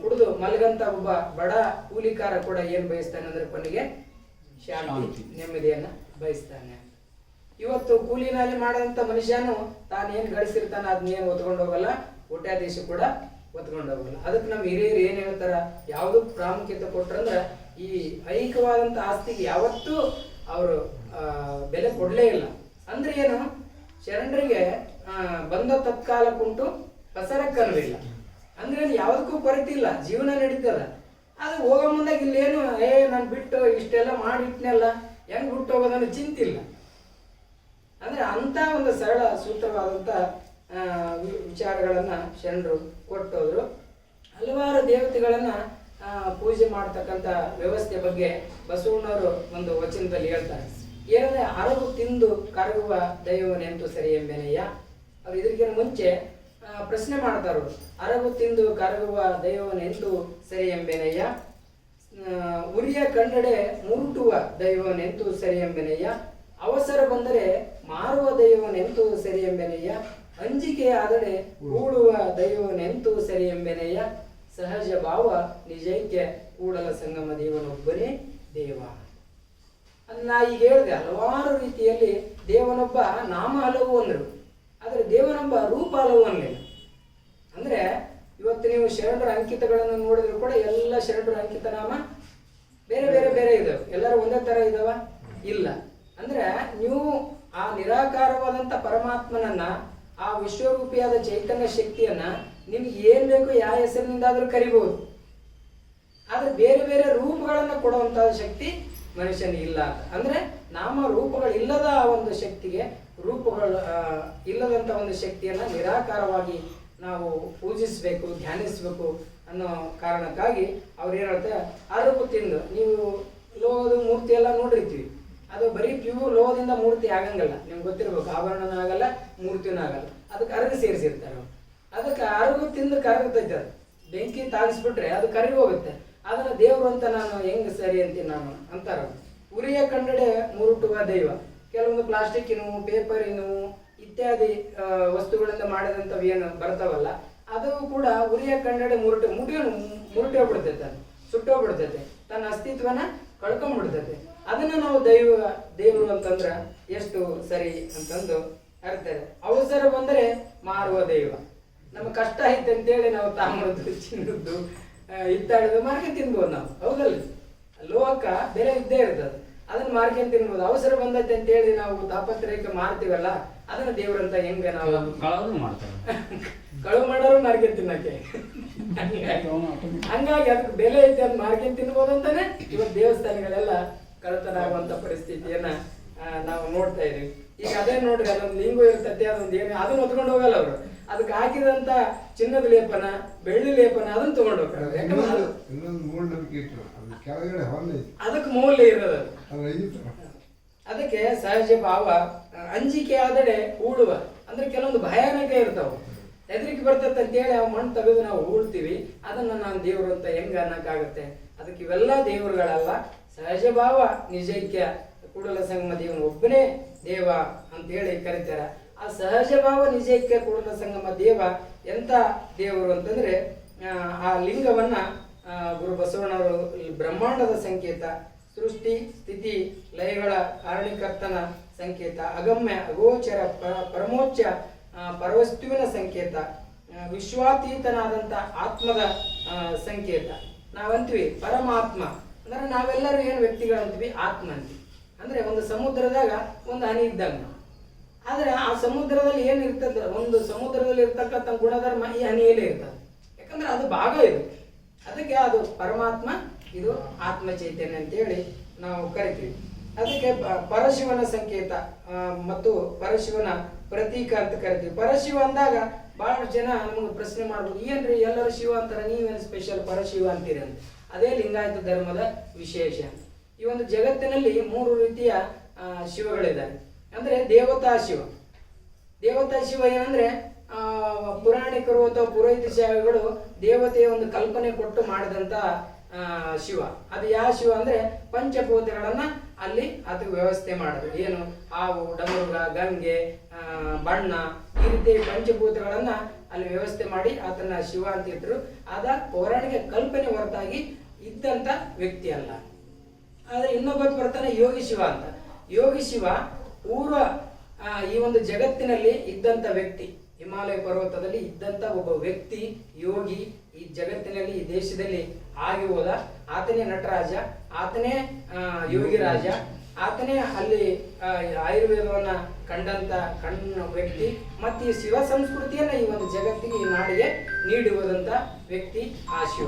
ಕುಡಿದು ಮಲಗಂತ ಒಬ್ಬ ಬಡ ಕೂಲಿಕಾರ ಕೂಡ ಏನ್ ಬಯಸ್ತಾನೆ ಅಂದ್ರೆ ಕೊನೆಗೆ ಶಾಂತಿ, ನೆಮ್ಮದಿಯನ್ನ ಬಯಸ್ತಾನೆ. ಇವತ್ತು ಕೂಲಿ ನಾಲಿ ಮಾಡದಂತ ಮನುಷ್ಯನು ತಾನೇನ್ ಗಳಿಸಿರ್ತಾನ ಅದನ್ನೇನು ಒತ್ಕೊಂಡು ಹೋಗಲ್ಲ, ಕೋಟ್ಯಾಧೀಶ ಕೂಡ ಒತ್ಕೊಂಡು ಹೋಗಲ್ಲ. ಅದಕ್ಕೆ ನಮ್ಮ ಹಿರಿಯರು ಏನ್ ಹೇಳ್ತಾರ, ಯಾವ್ದು ಪ್ರಾಮುಖ್ಯತೆ ಕೊಟ್ರಂದ್ರ ಈ ಐಹಿಕವಾದಂತ ಆಸ್ತಿಗೆ ಯಾವತ್ತೂ ಅವರು ಬೆಲೆ ಕೊಡ್ಲೇ ಇಲ್ಲ. ಅಂದ್ರೆ ಏನು, ಶರಣರಿಗೆ ಬಂದ ತತ್ಕಾಲಕ್ಕುಂಟು ಪಸರಕ್ಕನ್ವಿಲ್ಲ. ಅಂದ್ರೆ ಯಾವುದಕ್ಕೂ ಕೊರತೆ ಇಲ್ಲ, ಜೀವನ ನಡೀತದ. ಅದು ಹೋಗೋ ಮುಂದಾಗ ಇಲ್ಲೇನು ನಾನು ಬಿಟ್ಟು ಇಷ್ಟೆಲ್ಲ ಮಾಡಿಟ್ನೆಲ್ಲ ಹೆಂಗ್ ಬಿಟ್ಟು ಹೋಗೋದನ್ನು ಚಿಂತಿಲ್ಲ. ಅಂದ್ರೆ ಅಂತ ಒಂದು ಸರಳ ಸೂತ್ರವಾದಂತ ವಿಚಾರಗಳನ್ನ ಶರಣರು ಕೊಟ್ಟೋದ್ರು. ಹಲವಾರು ದೇವತೆಗಳನ್ನ ಪೂಜೆ ಮಾಡ್ತಕ್ಕಂಥ ವ್ಯವಸ್ಥೆ ಬಗ್ಗೆ ಬಸವಣ್ಣವರು ಒಂದು ವಚನದಲ್ಲಿ ಹೇಳ್ತಾರೆ. ಏನಂದ್ರೆ ಅರಗು ತಿಂದು ಕರಗುವ ದೈವನೆಂತೂ ಸರಿ ಎಂಬೆನೆಯ್ಯ. ಅವ್ರು ಇದಕ್ಕಿಂತ ಮುಂಚೆ ಪ್ರಶ್ನೆ ಮಾಡ್ತಾರು, ಅರಗು ತಿಂದು ಕರಗುವ ದೈವನೆಂತೂ ಸರಿ ಎಂಬೆನೆಯ್ಯ, ಉರಿಯ ಕಂಡಡೆ ಮುರುಟುವ ದೈವನೆಂತೂ ಸರಿ ಎಂಬೆನೆಯ್ಯ, ಅವಸರ ಬಂದರೆ ಮಾರುವ ದೈವನೆಂತೂ ಸರಿ ಎಂಬೆನೆಯ್ಯ, ಅಂಜಿಕೆ ಆದರೆ ಕೂಡುವ ದೈವನೆಂತೂ ಸರಿ ಎಂಬೆನೆಯ್ಯ, ಸಹಜ ಭಾವ ನಿಜೈಕ್ಯ ಕೂಡಲ ಸಂಗಮ ದೇವನೊಬ್ಬನೇ ದೇವ. ನಾ ಈಗ ಹೇಳಿದೆ, ಹಲವಾರು ರೀತಿಯಲ್ಲಿ ದೇವನೊಬ್ಬ ನಾಮ ಹಲವು ಅಂದರು, ಆದರೆ ದೇವನೊಬ್ಬ ರೂಪ ಹಲವು ಅನ್ನಲಿಲ್ಲ. ಅಂದ್ರೆ ಇವತ್ತು ನೀವು ಶರಣರ ಅಂಕಿತಗಳನ್ನು ನೋಡಿದ್ರು ಕೂಡ ಎಲ್ಲ ಶರಣರ ಅಂಕಿತ ನಾಮ ಬೇರೆ ಬೇರೆ ಬೇರೆ ಇದಾವೆ. ಎಲ್ಲರೂ ಒಂದೇ ತರ ಇದಾವ? ಇಲ್ಲ. ಅಂದ್ರೆ ನೀವು ಆ ನಿರಾಕಾರವಾದಂತ ಪರಮಾತ್ಮನನ್ನ, ಆ ವಿಶ್ವರೂಪಿಯಾದ ಚೈತನ್ಯ ಶಕ್ತಿಯನ್ನ ನಿಮ್ಗೆ ಏನ್ ಬೇಕು ಯಾವ ಹೆಸರಿನಿಂದಾದ್ರೂ ಕರಿಬಹುದು. ಆದ್ರೆ ಬೇರೆ ಬೇರೆ ರೂಪಗಳನ್ನ ಕೊಡುವಂತ ಶಕ್ತಿ ಮನುಷ್ಯನಿಗೆ ಇಲ್ಲ ಅಂತ. ಅಂದ್ರೆ ನಾಮ ರೂಪಗಳಿಲ್ಲದ ಒಂದು ಶಕ್ತಿಗೆ, ರೂಪಗಳು ಇಲ್ಲದಂತ ಒಂದು ಶಕ್ತಿಯನ್ನ ನಿರಾಕಾರವಾಗಿ ನಾವು ಪೂಜಿಸಬೇಕು, ಧ್ಯಾನಿಸಬೇಕು ಅನ್ನೋ ಕಾರಣಕ್ಕಾಗಿ ಅವ್ರು ಏನ್ ಹೇಳ್ತಾರೆ, ಅರಗು ತಿಂದು. ನೀವು ಲೋಹದ ಮೂರ್ತಿ ಎಲ್ಲ ನೋಡಿರ್ತೀವಿ, ಅದು ಬರೀ ಪ್ಯೂರ್ ಲೋಹದಿಂದ ಮೂರ್ತಿ ಆಗಂಗಿಲ್ಲ, ನಿಮ್ಗೆ ಗೊತ್ತಿರ್ಬೇಕು. ಆಭರಣನೂ ಆಗಲ್ಲ, ಮೂರ್ತಿನೂ ಆಗಲ್ಲ, ಅದಕ್ಕೆ ಅರಗು ಸೇರಿಸಿರ್ತಾರೆ. ಅದಕ್ಕೆ ಅರಗು ತಿಂದು ಕರಗತೈತೆ. ಅದು ಬೆಂಕಿ ತಾಗಿಸ್ಬಿಟ್ರೆ ಅದು ಕರಗಿ ಹೋಗುತ್ತೆ. ಅದನ್ನ ದೇವರು ಅಂತ ನಾನು ಹೆಂಗ್ ಸರಿ ಅಂತೀನಿ ನಾನು ಅಂತಾರ. ಉರಿಯ ಕಂಡಡೆ ಮುರುಟುವ ದೈವ. ಕೆಲವೊಂದು ಪ್ಲಾಸ್ಟಿಕ್ಕಿನವು, ಪೇಪರಿನವು ಇತ್ಯಾದಿ ವಸ್ತುಗಳಿಂದ ಮಾಡಿದಂಥವು ಏನು ಬರ್ತಾವಲ್ಲ, ಅದು ಕೂಡ ಉರಿಯ ಕಂಡಡೆ ಮುರುಟೋಗ್ಬಿಡ್ತೈತೆ, ಸುಟ್ಟೋಗ್ಬಿಡ್ತೈತೆ, ತನ್ನ ಅಸ್ತಿತ್ವನ ಕಳ್ಕೊಂಡ್ಬಿಡ್ತೈತೆ. ಅದನ್ನ ನಾವು ದೇವರು ಅಂತಂದ್ರ ಎಷ್ಟು ಸರಿ ಅಂತಂದು ಅರ್ತಾರೆ. ಅವಸರ ಬಂದರೆ ಮಾರುವ ದೈವ. ನಮ್ಮ ಕಷ್ಟ ಐತೆ ಅಂತೇಳಿ ನಾವು ತಾಮ್ರದ್ದು ಚಿನ್ನದ್ದು ಹಿತ್ತಾಳದು ಮಾರ್ಕೆ ತಿನ್ಬೋದು ನಾವು, ಹೌದಲ್ಲ? ಲೋಹಕ್ಕ ಬೆಲೆ ಇದ್ದೇ ಇರ್ತದೆ, ಅದನ್ನ ಮಾರ್ಕೆಂಡ್ ತಿನ್ಬೋದು. ಅವಸರ ಬಂದೈತೆ ಅಂತೇಳಿ ನಾವು ತಾಪತ್ರಯಕ್ಕೆ ಮಾರ್ತೀವಲ್ಲ, ಅದನ್ನ ದೇವ್ರಂತ ಹೆಂಗ ನಾವು ಕಳುವು ಮಾಡೋರು ಮಾರ್ಕೆಂಡ್ ತಿನ್ನಕ್ಕೆ. ಹಂಗಾಗಿ ಅದಕ್ಕೆ ಬೆಲೆ ಐತೆ ಅಂತ ಮಾರ್ಕೆಂಡ್ ತಿನ್ಬೋದು ಅಂತಾನೆ ಇವತ್ತು ದೇವಸ್ಥಾನಗಳೆಲ್ಲ ಕಳ್ಳತನ ಆಗುವಂತ ಪರಿಸ್ಥಿತಿಯನ್ನ ನಾವು ನೋಡ್ತಾ ಇದೀವಿ. ಈಗ ಅದೇ ನೋಡ್ರಿ, ಅದೊಂದು ಲಿಂಗು ಇರ್ತೈತೆ, ಅದೊಂದು ಏನು ಅದನ್ನ ಹೊತ್ಕೊಂಡು ಹೋಗಲ್ಲ ಅವರು. ಅದಕ್ಕೆ ಹಾಕಿದಂತ ಚಿನ್ನದ ಲೇಪನ, ಬೆಳ್ಳಿ ಲೇಪನ ಅದನ್ನ ತಗೊಂಡು ಹೋಗ್ತಾರೆ. ಅದಕ್ಕೆ ಮೌಲ್ಯ ಇರೋದು. ಅದಕ್ಕೆ ಸಹಜ ಭಾವ, ಅಂಜಿಕೆ ಆದಡೆ ಹೂಡುವ ಅಂದ್ರೆ ಕೆಲವೊಂದು ಭಯಾನಕ ಇರ್ತಾವ, ಹೆದರಿಕೆ ಬರ್ತೈತೆ ಅಂತೇಳಿ ಆ ಮಣ್ಣು ತೆಗೆದು ನಾವು ಹೂಳ್ತೀವಿ. ಅದನ್ನ ನಾನು ದೇವರು ಅಂತ ಹೆಂಗ ಅನ್ನಕ್ಕಾಗತ್ತೆ? ಅದಕ್ಕೆ ಇವೆಲ್ಲ ದೇವರುಗಳಲ್ಲ, ಸಹಜ ಭಾವ ನಿಜೈಕ್ಯ ಕೂಡಲ ಸಂಗಮ ದೇವನು ಒಬ್ಬನೇ ದೇವ ಅಂತ ಹೇಳಿ ಕರೀತಾರ. ಆ ಸಹಜ ಭಾವ ನಿಜೈಕ್ಯ ಕೂಡಲ ಸಂಗಮ ದೇವ ಎಂತ ದೇವರು ಅಂತಂದ್ರೆ, ಆ ಲಿಂಗವನ್ನ ಗುರು ಬಸವಣ್ಣವರು ಬ್ರಹ್ಮಾಂಡದ ಸಂಕೇತ, ಸೃಷ್ಟಿ ಸ್ಥಿತಿ ಲಯಗಳ ಕಾರಣೀಕರ್ತನ ಸಂಕೇತ, ಅಗಮ್ಯ ಅಗೋಚರ ಪರಮೋಚ್ಚ ಪರವಸ್ತುವಿನ ಸಂಕೇತ, ವಿಶ್ವಾತೀತನಾದಂಥ ಆತ್ಮದ ಸಂಕೇತ. ನಾವಂತೀವಿ ಪರಮಾತ್ಮ ಅಂದ್ರೆ ನಾವೆಲ್ಲರೂ ಏನು ವ್ಯಕ್ತಿಗಳಂತೀವಿ, ಆತ್ಮ ಅಂತೀವಿ. ಅಂದ್ರೆ ಒಂದು ಸಮುದ್ರದಾಗ ಒಂದು ಹನಿ ಇದ್ದಂಗ. ಆದ್ರೆ ಆ ಸಮುದ್ರದಲ್ಲಿ ಏನಿರ್ತದೆ, ಒಂದು ಸಮುದ್ರದಲ್ಲಿ ಇರ್ತಕ್ಕಂಥ ಗುಣಧರ್ಮ ಈ ಹನಿಯಲ್ಲೇ ಇರ್ತದೆ. ಯಾಕಂದ್ರೆ ಅದು ಭಾಗ ಇದು, ಅದಕ್ಕೆ ಅದು ಪರಮಾತ್ಮ, ಇದು ಆತ್ಮ ಚೈತನ್ಯ ಅಂತೇಳಿ ನಾವು ಕರಿತೀವಿ. ಅದಕ್ಕೆ ಪರಶಿವನ ಸಂಕೇತ ಮತ್ತು ಪರಶಿವನ ಪ್ರತೀಕ ಅಂತ ಕರಿತೀವಿ. ಪರಶಿವ ಅಂದಾಗ ಬಹಳಷ್ಟು ಜನ ನಮಗೆ ಪ್ರಶ್ನೆ ಮಾಡ್ಬೋದು, ಏನ್ರಿ ಎಲ್ಲರೂ ಶಿವ ಅಂತಾರೆ, ನೀವೇನು ಸ್ಪೆಷಲ್ ಪರಶಿವ ಅಂತೀರಿ ಅಂತ. ಅದೇ ಲಿಂಗಾಯತ ಧರ್ಮದ ವಿಶೇಷ. ಈ ಒಂದು ಜಗತ್ತಿನಲ್ಲಿ 3 ರೀತಿಯ ಶಿವಗಳಿದ್ದಾರೆ. ಅಂದ್ರೆ ದೇವತಾ ಶಿವ. ದೇವತಾ ಶಿವ ಏನಂದ್ರೆ ಪುರಾಣಿಕರು ಅಥವಾ ಪುರೋಹಿತ ಶಿವಗಳು ದೇವತೆಯ ಒಂದು ಕಲ್ಪನೆ ಕೊಟ್ಟು ಮಾಡಿದಂತ ಶಿವ. ಅದು ಯಾವ ಶಿವ ಅಂದ್ರೆ ಪಂಚಭೂತಗಳನ್ನ ಅಲ್ಲಿ ಅದಕ್ಕೆ ವ್ಯವಸ್ಥೆ ಮಾಡೋದು. ಏನು ಹಾವು, ಡಮರುಗ, ಗಂಗೆ, ಬಣ್ಣ, ಈ ರೀತಿ ಪಂಚಭೂತಗಳನ್ನ ಅಲ್ಲಿ ವ್ಯವಸ್ಥೆ ಮಾಡಿ ಆತನ ಶಿವ ಅಂತ ಇದ್ರು. ಆದ ಪೌರಾಣಿಕ ಕಲ್ಪನೆ ಹೊರತಾಗಿ ಇದ್ದಂತ ವ್ಯಕ್ತಿ ಅಲ್ಲ. ಆದ್ರೆ ಇನ್ನೊಬ್ಬ ಬರ್ತಾನೆ ಯೋಗಿ ಶಿವ ಅಂತ. ಯೋಗಿ ಶಿವ ಪೂರ್ವ ಈ ಒಂದು ಜಗತ್ತಿನಲ್ಲಿ ಇದ್ದಂತ ವ್ಯಕ್ತಿ, ಹಿಮಾಲಯ ಪರ್ವತದಲ್ಲಿ ಇದ್ದಂತ ಒಬ್ಬ ವ್ಯಕ್ತಿ, ಯೋಗಿ, ಈ ಜಗತ್ತಿನಲ್ಲಿ ಈ ದೇಶದಲ್ಲಿ ಆಗಿ ಹೋದ. ಆತನೇ ನಟರಾಜ, ಆತನೇ ಯೋಗಿ ರಾಜ, ಆತನೇ ಅಲ್ಲಿ ಆಯುರ್ವೇದವನ್ನ ಕಂಡಂತ ವ್ಯಕ್ತಿ. ಮತ್ತು ಈ ಶಿವ ಸಂಸ್ಕೃತಿಯನ್ನ ಈ ಒಂದು ಜಗತ್ತಿಗೆ, ಈ ನಾಡಿಗೆ ನೀಡಿ ಹೋದಂತ ವ್ಯಕ್ತಿ ಆ ಶಿವ.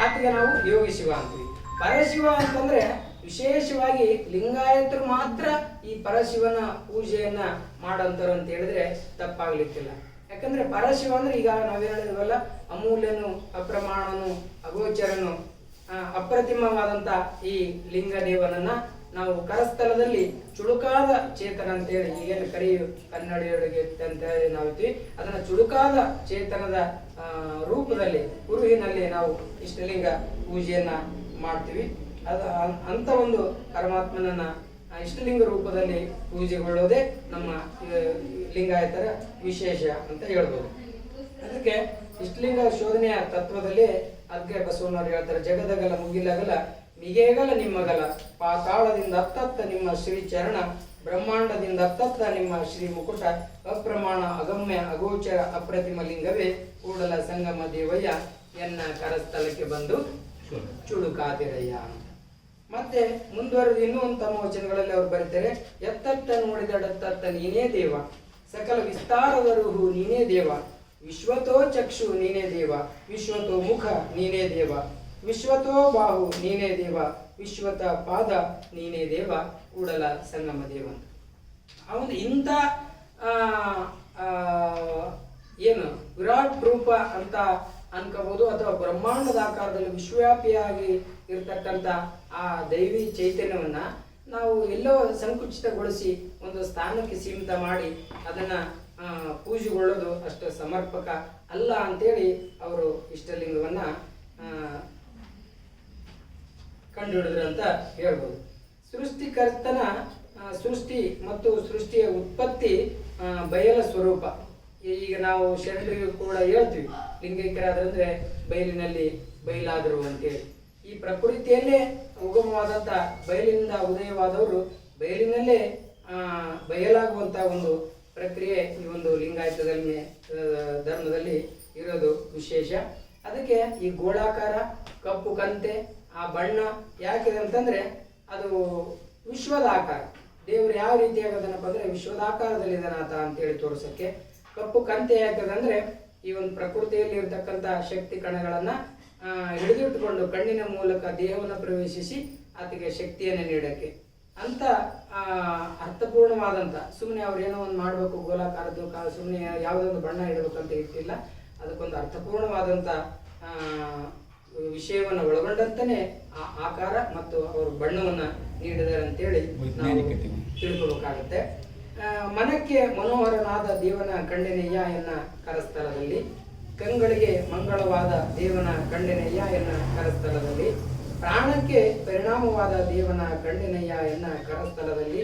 ಆತಗೆ ನಾವು ಯೋಗಿ ಶಿವ ಅಂತೀವಿ. ಪರಶಿವ ಅಂತಂದ್ರೆ ವಿಶೇಷವಾಗಿ ಲಿಂಗಾಯತರು ಮಾತ್ರ ಈ ಪರಶಿವನ ಪೂಜೆಯನ್ನ ಮಾಡಂತಾರ ಅಂತ ಹೇಳಿದ್ರೆ ತಪ್ಪಾಗ್ಲಿಕ್ಕಿಲ್ಲ. ಯಾಕಂದ್ರೆ ಪರಶಿವ ಅಂದ್ರೆ ಈಗ ನಾವೇನ್ ಹೇಳಿದ್ವಲ್ಲ, ಅಮೂಲ್ಯನು, ಅಪ್ರಮಾಣನು, ಅಗೋಚರನು, ಅಪ್ರತಿಮವಾದಂತ ಈ ಲಿಂಗದೇವನನ್ನ ನಾವು ಕರಸ್ಥಲದಲ್ಲಿ ಚುಡುಕಾದ ಚೇತನ ಅಂತೇಳಿ ಏನು ಕರೆಯು ಕನ್ನಡಿಯೊಳಗೆ ಅಂತ ನಾವಿದ್ವಿ, ಅದನ್ನ ಚುಡುಕಾದ ಚೇತನದ ರೂಪದಲ್ಲಿ ಗುರುವಿನಲ್ಲಿ ನಾವು ಇಷ್ಟಲಿಂಗ ಪೂಜೆಯನ್ನ ಮಾಡ್ತೀವಿ. ಅದು ಅಂತ ಒಂದು ಪರಮಾತ್ಮನನ್ನ ಇಷ್ಟಲಿಂಗ ರೂಪದಲ್ಲಿ ಪೂಜೆಗೊಳ್ಳೋದೇ ನಮ್ಮ ಲಿಂಗಾಯತರ ವಿಶೇಷ ಅಂತ ಹೇಳ್ಬೋದು. ಅದಕ್ಕೆ ಇಷ್ಟಲಿಂಗ ಶೋಧನೆಯ ತತ್ವದಲ್ಲಿ ಅದಕ್ಕೆ ಬಸವಣ್ಣವ್ರು ಹೇಳ್ತಾರೆ, ಜಗದಗಲ ಮುಗಿಲಗಲ ಮಿಗೇಗಲ ನಿಮ್ಮಗಲ, ಪಾತಾಳದಿಂದ ಅತ್ತತ್ತ ನಿಮ್ಮ ಶ್ರೀ ಚರಣ, ಬ್ರಹ್ಮಾಂಡದಿಂದ ಅತ್ತತ್ತ ನಿಮ್ಮ ಶ್ರೀ ಮುಕುಟ, ಅಪ್ರಮಾಣ ಅಗಮ್ಯ ಅಗೋಚರ ಅಪ್ರತಿಮ ಲಿಂಗವೇ ಕೂಡಲ ಸಂಗಮ ದೇವಯ್ಯ, ಎನ್ನ ಕರಸ್ಥಳಕ್ಕೆ ಬಂದು ಚುಡುಕಾದಿರಯ್ಯ ಅಂತ. ಮತ್ತೆ ಮುಂದುವರೆದು ಇನ್ನೂ ಒಂದು ತಮ್ಮ ವಚನಗಳಲ್ಲಿ ಅವರು ಬರೀತಾರೆ, ಎತ್ತತ್ತ ನೋಡಿದಡತ್ತತ್ತ ನೀನೇ ದೇವ, ಸಕಲ ವಿಸ್ತಾರದ ರೂಹು ನೀನೇ ದೇವ, ವಿಶ್ವತೋ ಚಕ್ಷು ನೀನೇ ದೇವ, ವಿಶ್ವತೋ ಮುಖ ನೀನೇ ದೇವ, ವಿಶ್ವತೋ ಬಾಹು ನೀನೇ ದೇವ, ವಿಶ್ವತ ಪಾದ ನೀನೇ ದೇವ, ಕೂಡಲ ಸಂಗಮ ದೇವ. ಅವನು ಇಂಥ ಏನು ವಿರಾಟ್ ರೂಪ ಅಂತ ಅನ್ಕೋಬಹುದು, ಅಥವಾ ಬ್ರಹ್ಮಾಂಡದ ಆಕಾರದಲ್ಲಿ ವಿಶ್ವವ್ಯಾಪಿಯಾಗಿ ಇರ್ತಕ್ಕಂಥ ಆ ದೈವಿ ಚೈತನ್ಯವನ್ನ ನಾವು ಎಲ್ಲೋ ಸಂಕುಚಿತಗೊಳಿಸಿ ಒಂದು ಸ್ಥಾನಕ್ಕೆ ಸೀಮಿತ ಮಾಡಿ ಅದನ್ನ ಪೂಜೆಗೊಳ್ಳೋದು ಅಷ್ಟು ಸಮರ್ಪಕ ಅಲ್ಲ ಅಂತೇಳಿ ಅವರು ಇಷ್ಟಲಿಂಗವನ್ನ ಕಂಡುಹಿಡಿದ್ರು ಅಂತ ಹೇಳ್ಬೋದು. ಸೃಷ್ಟಿಕರ್ತನ ಸೃಷ್ಟಿ ಮತ್ತು ಸೃಷ್ಟಿಯ ಉತ್ಪತ್ತಿ ಬಯಲ ಸ್ವರೂಪ. ಈಗ ನಾವು ಶರಣರಿಗೂ ಕೂಡ ಹೇಳ್ತೀವಿ, ಲಿಂಗೈಕ್ಯರಾದ್ರೆ ಬಯಲಿನಲ್ಲಿ ಬಯಲಾದರು ಅಂತೇಳಿ. ಈ ಪ್ರಕೃತಿಯಲ್ಲೇ ಉಗಮವಾದಂಥ ಬಯಲಿನಿಂದ ಉದಯವಾದವರು ಬಯಲಿನಲ್ಲೇ ಬಯಲಾಗುವಂಥ ಒಂದು ಪ್ರಕ್ರಿಯೆ ಈ ಒಂದು ಲಿಂಗಾಯತ ಧರ್ಮದಲ್ಲಿ ಇರೋದು ವಿಶೇಷ. ಅದಕ್ಕೆ ಈ ಗೋಳಾಕಾರ, ಕಪ್ಪು ಕಂತೆ, ಆ ಬಣ್ಣ ಯಾಕಿದೆ ಅಂತಂದ್ರೆ ಅದು ವಿಶ್ವದ ಆಕಾರ. ದೇವರು ಯಾವ ರೀತಿಯಾಗದನಪ್ಪ ಅಂದ್ರೆ ವಿಶ್ವದ ಆಕಾರದಲ್ಲಿ ಇದಾನಾತ ಅಂತೇಳಿ ತೋರಿಸಕ್ಕೆ. ಕಪ್ಪು ಕಂತೆ ಯಾಕಂದ್ರೆ ಈ ಒಂದು ಪ್ರಕೃತಿಯಲ್ಲಿ ಇರತಕ್ಕಂಥ ಶಕ್ತಿ ಕಣಗಳನ್ನ ಹಿಡಿದಿಟ್ಟುಕೊಂಡು ಕಣ್ಣಿನ ಮೂಲಕ ದೇಹವನ್ನು ಪ್ರವೇಶಿಸಿ ಆತಗೆ ಶಕ್ತಿಯನ್ನು ನೀಡಕ್ಕೆ ಅಂತ ಅರ್ಥಪೂರ್ಣವಾದಂಥ, ಸುಮ್ಮನೆ ಅವ್ರು ಏನೋ ಒಂದು ಮಾಡಬೇಕು ಗೋಲಾಕಾರದ್ದು ಸುಮ್ಮನೆ ಯಾವುದೊಂದು ಬಣ್ಣ ಇಡಬೇಕಂತ ಇಟ್ಟಿಲ್ಲ. ಅದಕ್ಕೊಂದು ಅರ್ಥಪೂರ್ಣವಾದಂಥ ವಿಷಯವನ್ನು ಒಳಗೊಂಡಂತಾನೆ ಆ ಆಕಾರ ಮತ್ತು ಅವರು ಬಣ್ಣವನ್ನು ನೀಡಿದ್ದಾರೆ ಅಂತೇಳಿ ನಾವು ತಿಳ್ಕೊಬೇಕಾಗತ್ತೆ. ಮನಕ್ಕೆ ಮನೋಹರನಾದ ದೇವನ ಕಂಡೆನೆಯ್ಯ ಎನ್ನ ಕರಸ್ಥಳದಲ್ಲಿ, ಕಂಗಳಿಗೆ ಮಂಗಳವಾದ ದೇವನ ಕಂಡೆನೆಯ್ಯ ಎನ್ನ ಕರಸ್ಥಳದಲ್ಲಿ, ಪ್ರಾಣಕ್ಕೆ ಪರಿಣಾಮವಾದ ದೇವನ ಕಂಡೆನೆಯ್ಯ ಎನ್ನ ಕರಸ್ಥಳದಲ್ಲಿ,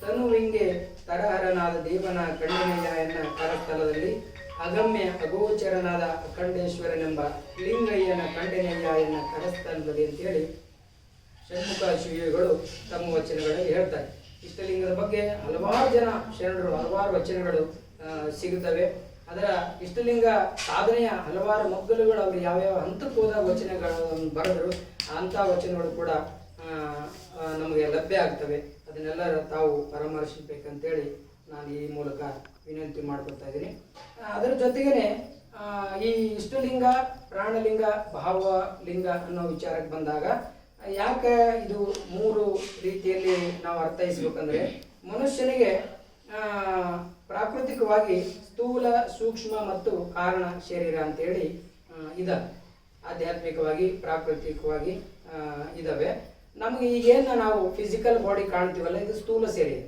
ತನುವಿಂಗೆ ತರಹರನಾದ ದೇವನ ಕಂಡೆನೆಯ್ಯ ಎನ್ನ ಕರಸ್ಥಳದಲ್ಲಿ, ಅಗಮ್ಯ ಅಗೋಚರನಾದ ಅಖಂಡೇಶ್ವರನೆಂಬ ಲಿಂಗಯ್ಯನ ಕಂಡೆನೆಯ್ಯ ಎನ್ನ ಕರಸ್ಥಳದಲ್ಲಿ ಅಂತೇಳಿ ಷಣ್ಮುಖ ಶಿವಿಗಳು ತಮ್ಮ ವಚನಗಳಲ್ಲಿ ಹೇಳ್ತಾರೆ. ಇಷ್ಟಲಿಂಗದ ಬಗ್ಗೆ ಹಲವಾರು ಜನ ಶರಣರು ಹಲವಾರು ವಚನಗಳು ಸಿಗುತ್ತವೆ. ಅದರ ಇಷ್ಟಲಿಂಗ ಸಾಧನೆಯ ಹಲವಾರು ಮಗ್ಗಲುಗಳು ಅವರು ಯಾವ್ಯಾವ ಹಂತಕ್ಕೆ ಹೋದಾಗ ವಚನಗಳನ್ನು ಬರೆದರು ಅಂಥ ವಚನಗಳು ಕೂಡ ನಮಗೆ ಲಭ್ಯ ಆಗ್ತವೆ. ಅದನ್ನೆಲ್ಲರ ತಾವು ಪರಾಮರ್ಶಿಸಬೇಕಂತೇಳಿ ನಾನು ಈ ಮೂಲಕ ವಿನಂತಿ ಮಾಡ್ಕೊತಾ ಇದ್ದೀನಿ. ಅದರ ಜೊತೆಗೇನೆ ಈ ಇಷ್ಟಲಿಂಗ, ಪ್ರಾಣಲಿಂಗ, ಭಾವಲಿಂಗ ಅನ್ನೋ ವಿಚಾರಕ್ಕೆ ಬಂದಾಗ ಯಾಕೆ ಇದು ಮೂರು ರೀತಿಯಲ್ಲಿ ನಾವು ಅರ್ಥೈಸ್ಬೇಕಂದ್ರೆ, ಮನುಷ್ಯನಿಗೆ ಪ್ರಾಕೃತಿಕವಾಗಿ ಸ್ಥೂಲ, ಸೂಕ್ಷ್ಮ ಮತ್ತು ಕಾರಣ ಶರೀರ ಅಂತೇಳಿ ಆಧ್ಯಾತ್ಮಿಕವಾಗಿ ಪ್ರಾಕೃತಿಕವಾಗಿ ಇದಾವೆ. ನಮಗೆ ಈಗೇನು ನಾವು ಫಿಸಿಕಲ್ ಬಾಡಿ ಕಾಣ್ತೀವಲ್ಲ, ಇದು ಸ್ಥೂಲ ಶರೀರ,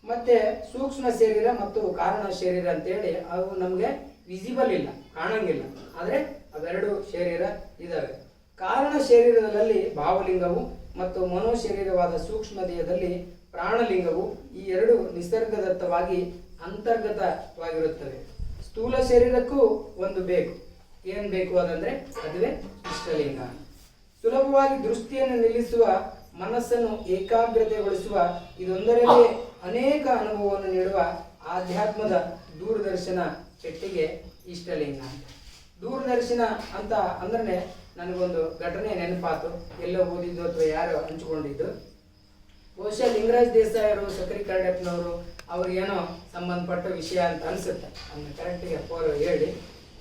ಮತ್ತೆ ಸೂಕ್ಷ್ಮ ಶರೀರ ಮತ್ತು ಕಾರಣ ಶರೀರ ಅಂತೇಳಿ ಅವು ನಮಗೆ ವಿಸಿಬಲ್ ಇಲ್ಲ, ಕಾಣಂಗಿಲ್ಲ. ಆದರೆ ಅವೆರಡು ಶರೀರ ಇದಾವೆ. ಕಾರಣ ಶರೀರದಲ್ಲಿ ಭಾವಲಿಂಗವು ಮತ್ತು ಮನೋಶರೀರವಾದ ಸೂಕ್ಷ್ಮ ದೇಹದಲ್ಲಿ ಪ್ರಾಣಲಿಂಗವು, ಈ ಎರಡು ನಿಸರ್ಗದತ್ತವಾಗಿ ಅಂತರ್ಗತವಾಗಿರುತ್ತವೆ. ಸ್ಥೂಲ ಶರೀರಕ್ಕೂ ಒಂದು ಬೇಕು. ಏನು ಬೇಕು ಅದಂದ್ರೆ ಅದುವೇ ಇಷ್ಟಲಿಂಗ. ಸುಲಭವಾಗಿ ದೃಷ್ಟಿಯನ್ನು ನಿಲ್ಲಿಸುವ, ಮನಸ್ಸನ್ನು ಏಕಾಗ್ರತೆಗೊಳಿಸುವ, ಇದೊಂದರಲ್ಲಿ ಅನೇಕ ಅನುಭವವನ್ನು ನೀಡುವ ಆಧ್ಯಾತ್ಮದ ದೂರದರ್ಶನ ಪೆಟ್ಟಿಗೆ ಇಷ್ಟಲಿಂಗ. ದೂರದರ್ಶನ ಅಂತ ಅಂದ್ರೆ ನನಗೊಂದು ಘಟನೆ ನೆನಪಾತು, ಎಲ್ಲೋ ಓದಿದ್ದು ಅಥವಾ ಯಾರೋ ಹಂಚಿಕೊಂಡಿದ್ದು. ಬಹುಶಃ ಲಿಂಗರಾಜ್ ದೇಸಾಯರು, ಸಕ್ರಿ ಕರಡಪ್ಪನವರು ಅವ್ರಿಗೇನೋ ಸಂಬಂಧಪಟ್ಟ ವಿಷಯ ಅಂತ ಅನ್ಸುತ್ತೆ. ಅದನ್ನ ಕರೆಕ್ಟಿಗೆ ಹೇಳಿ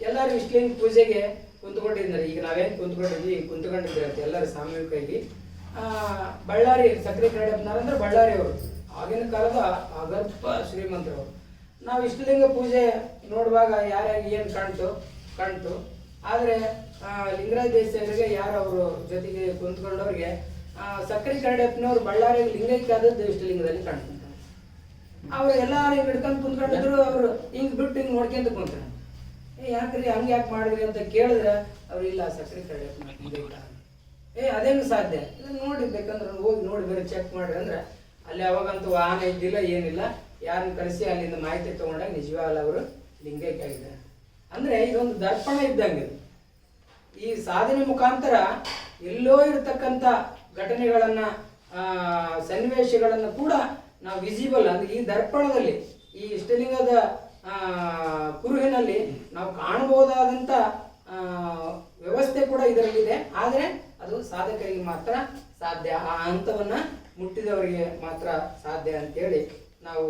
ಎಲ್ಲರೂ ಇಷ್ಟಲಿಂಗ ಪೂಜೆಗೆ ಕುಂತ್ಕೊಂಡಿದ್ದಾರೆ. ಈಗ ನಾವೇನು ಕುಂತ್ಕೊಂಡಿದ್ವಿ, ಕುಂತ್ಕೊಂಡಿದ್ರೆ ಅಂತ ಎಲ್ಲರೂ ಸಾಮೂಹಿಕವಾಗಿ. ಬಳ್ಳಾರಿ ಸಕ್ರಿ ಕರಡಪ್ಪನವ್ರು ಅಂದ್ರೆ ಬಳ್ಳಾರಿ ಅವರು ಆಗಿನ ಕಾಲದ ಅಗರ್ಭ ಶ್ರೀಮಂತರವರು. ನಾವು ಇಷ್ಟಲಿಂಗ ಪೂಜೆ ನೋಡುವಾಗ ಯಾರ್ಯಾರು ಏನು ಕಾಣ್ತು. ಆದರೆ ಲಿಂಗರಾಜ್ ದೇಸಾಯರಿಗೆ ಯಾರು ಅವರು ಜೊತೆಗೆ ಕುಂತ್ಕೊಂಡವ್ರಿಗೆ ಸಕ್ರಿ ಕರಡಪ್ಪನವ್ರು ಬಳ್ಳಾರಿ ಲಿಂಗೈಕ್ಯ ಆದದ್ದು ಇಷ್ಟಲಿಂಗದಲ್ಲಿ ಕಾಣ್ತಾರೆ. ಅವ್ರು ಎಲ್ಲಾರು ಹಿಂಗೆ ಹಿಡ್ಕೊಂಡು ಕುಂತ್ಕೊಂಡಿದ್ರು. ಅವರು ಹಿಂಗೆ ಬಿಟ್ಟು ಹಿಂಗೆ ನೋಡ್ಕೊಂತ ಕುಂತಾರೆ. ಯಾಕ್ರಿ ಹಂಗೆ ಯಾಕೆ ಮಾಡಿದ್ರಿ ಅಂತ ಕೇಳಿದ್ರೆ ಅವ್ರು ಇಲ್ಲ ಸಕ್ರಿ ಕರಡಪ್ಪನ ಲಿಂಗೈಕ್ಯ. ಅದೇನು ಸಾಧ್ಯ, ಇದನ್ನು ನೋಡಿ ಬೇಕಂದ್ರೆ ಹೋಗಿ ನೋಡಿ ಬೇರೆ ಚೆಕ್ ಮಾಡ್ರಿ ಅಂದ್ರೆ ಅಲ್ಲಿ ಅವಾಗಂತೂ ವಾಹನ ಇದ್ದಿಲ್ಲ, ಏನಿಲ್ಲ. ಯಾರನ್ನ ಕಳಿಸಿ ಅಲ್ಲಿಂದ ಮಾಹಿತಿ ತಗೊಂಡಾಗ ನಿಜವಾಗಲ್ಲ ಅವರು ಲಿಂಗೈಕ್ಯ ಆಗಿದ್ದಾರೆ. ಅಂದ್ರೆ ಇದೊಂದು ದರ್ಪಣ ಇದ್ದಂಗೆ. ಈ ಸಾಧನೆ ಮುಖಾಂತರ ಎಲ್ಲೋ ಇರತಕ್ಕಂಥ ಘಟನೆಗಳನ್ನ, ಸನ್ನಿವೇಶಗಳನ್ನು ಕೂಡ ನಾವು ವಿಸಿಬಲ್ ಅಂದ್ರೆ ಈ ದರ್ಪಣದಲ್ಲಿ, ಈ ಇಷ್ಟಲಿಂಗದ ಕುರುಹಿನಲ್ಲಿ ನಾವು ಕಾಣಬಹುದಾದಂಥ ವ್ಯವಸ್ಥೆ ಕೂಡ ಇದರಲ್ಲಿದೆ. ಆದರೆ ಅದು ಸಾಧಕರಿಗೆ ಮಾತ್ರ ಸಾಧ್ಯ, ಆ ಹಂತವನ್ನ ಮುಟ್ಟಿದವರಿಗೆ ಮಾತ್ರ ಸಾಧ್ಯ ಅಂತೇಳಿ ನಾವು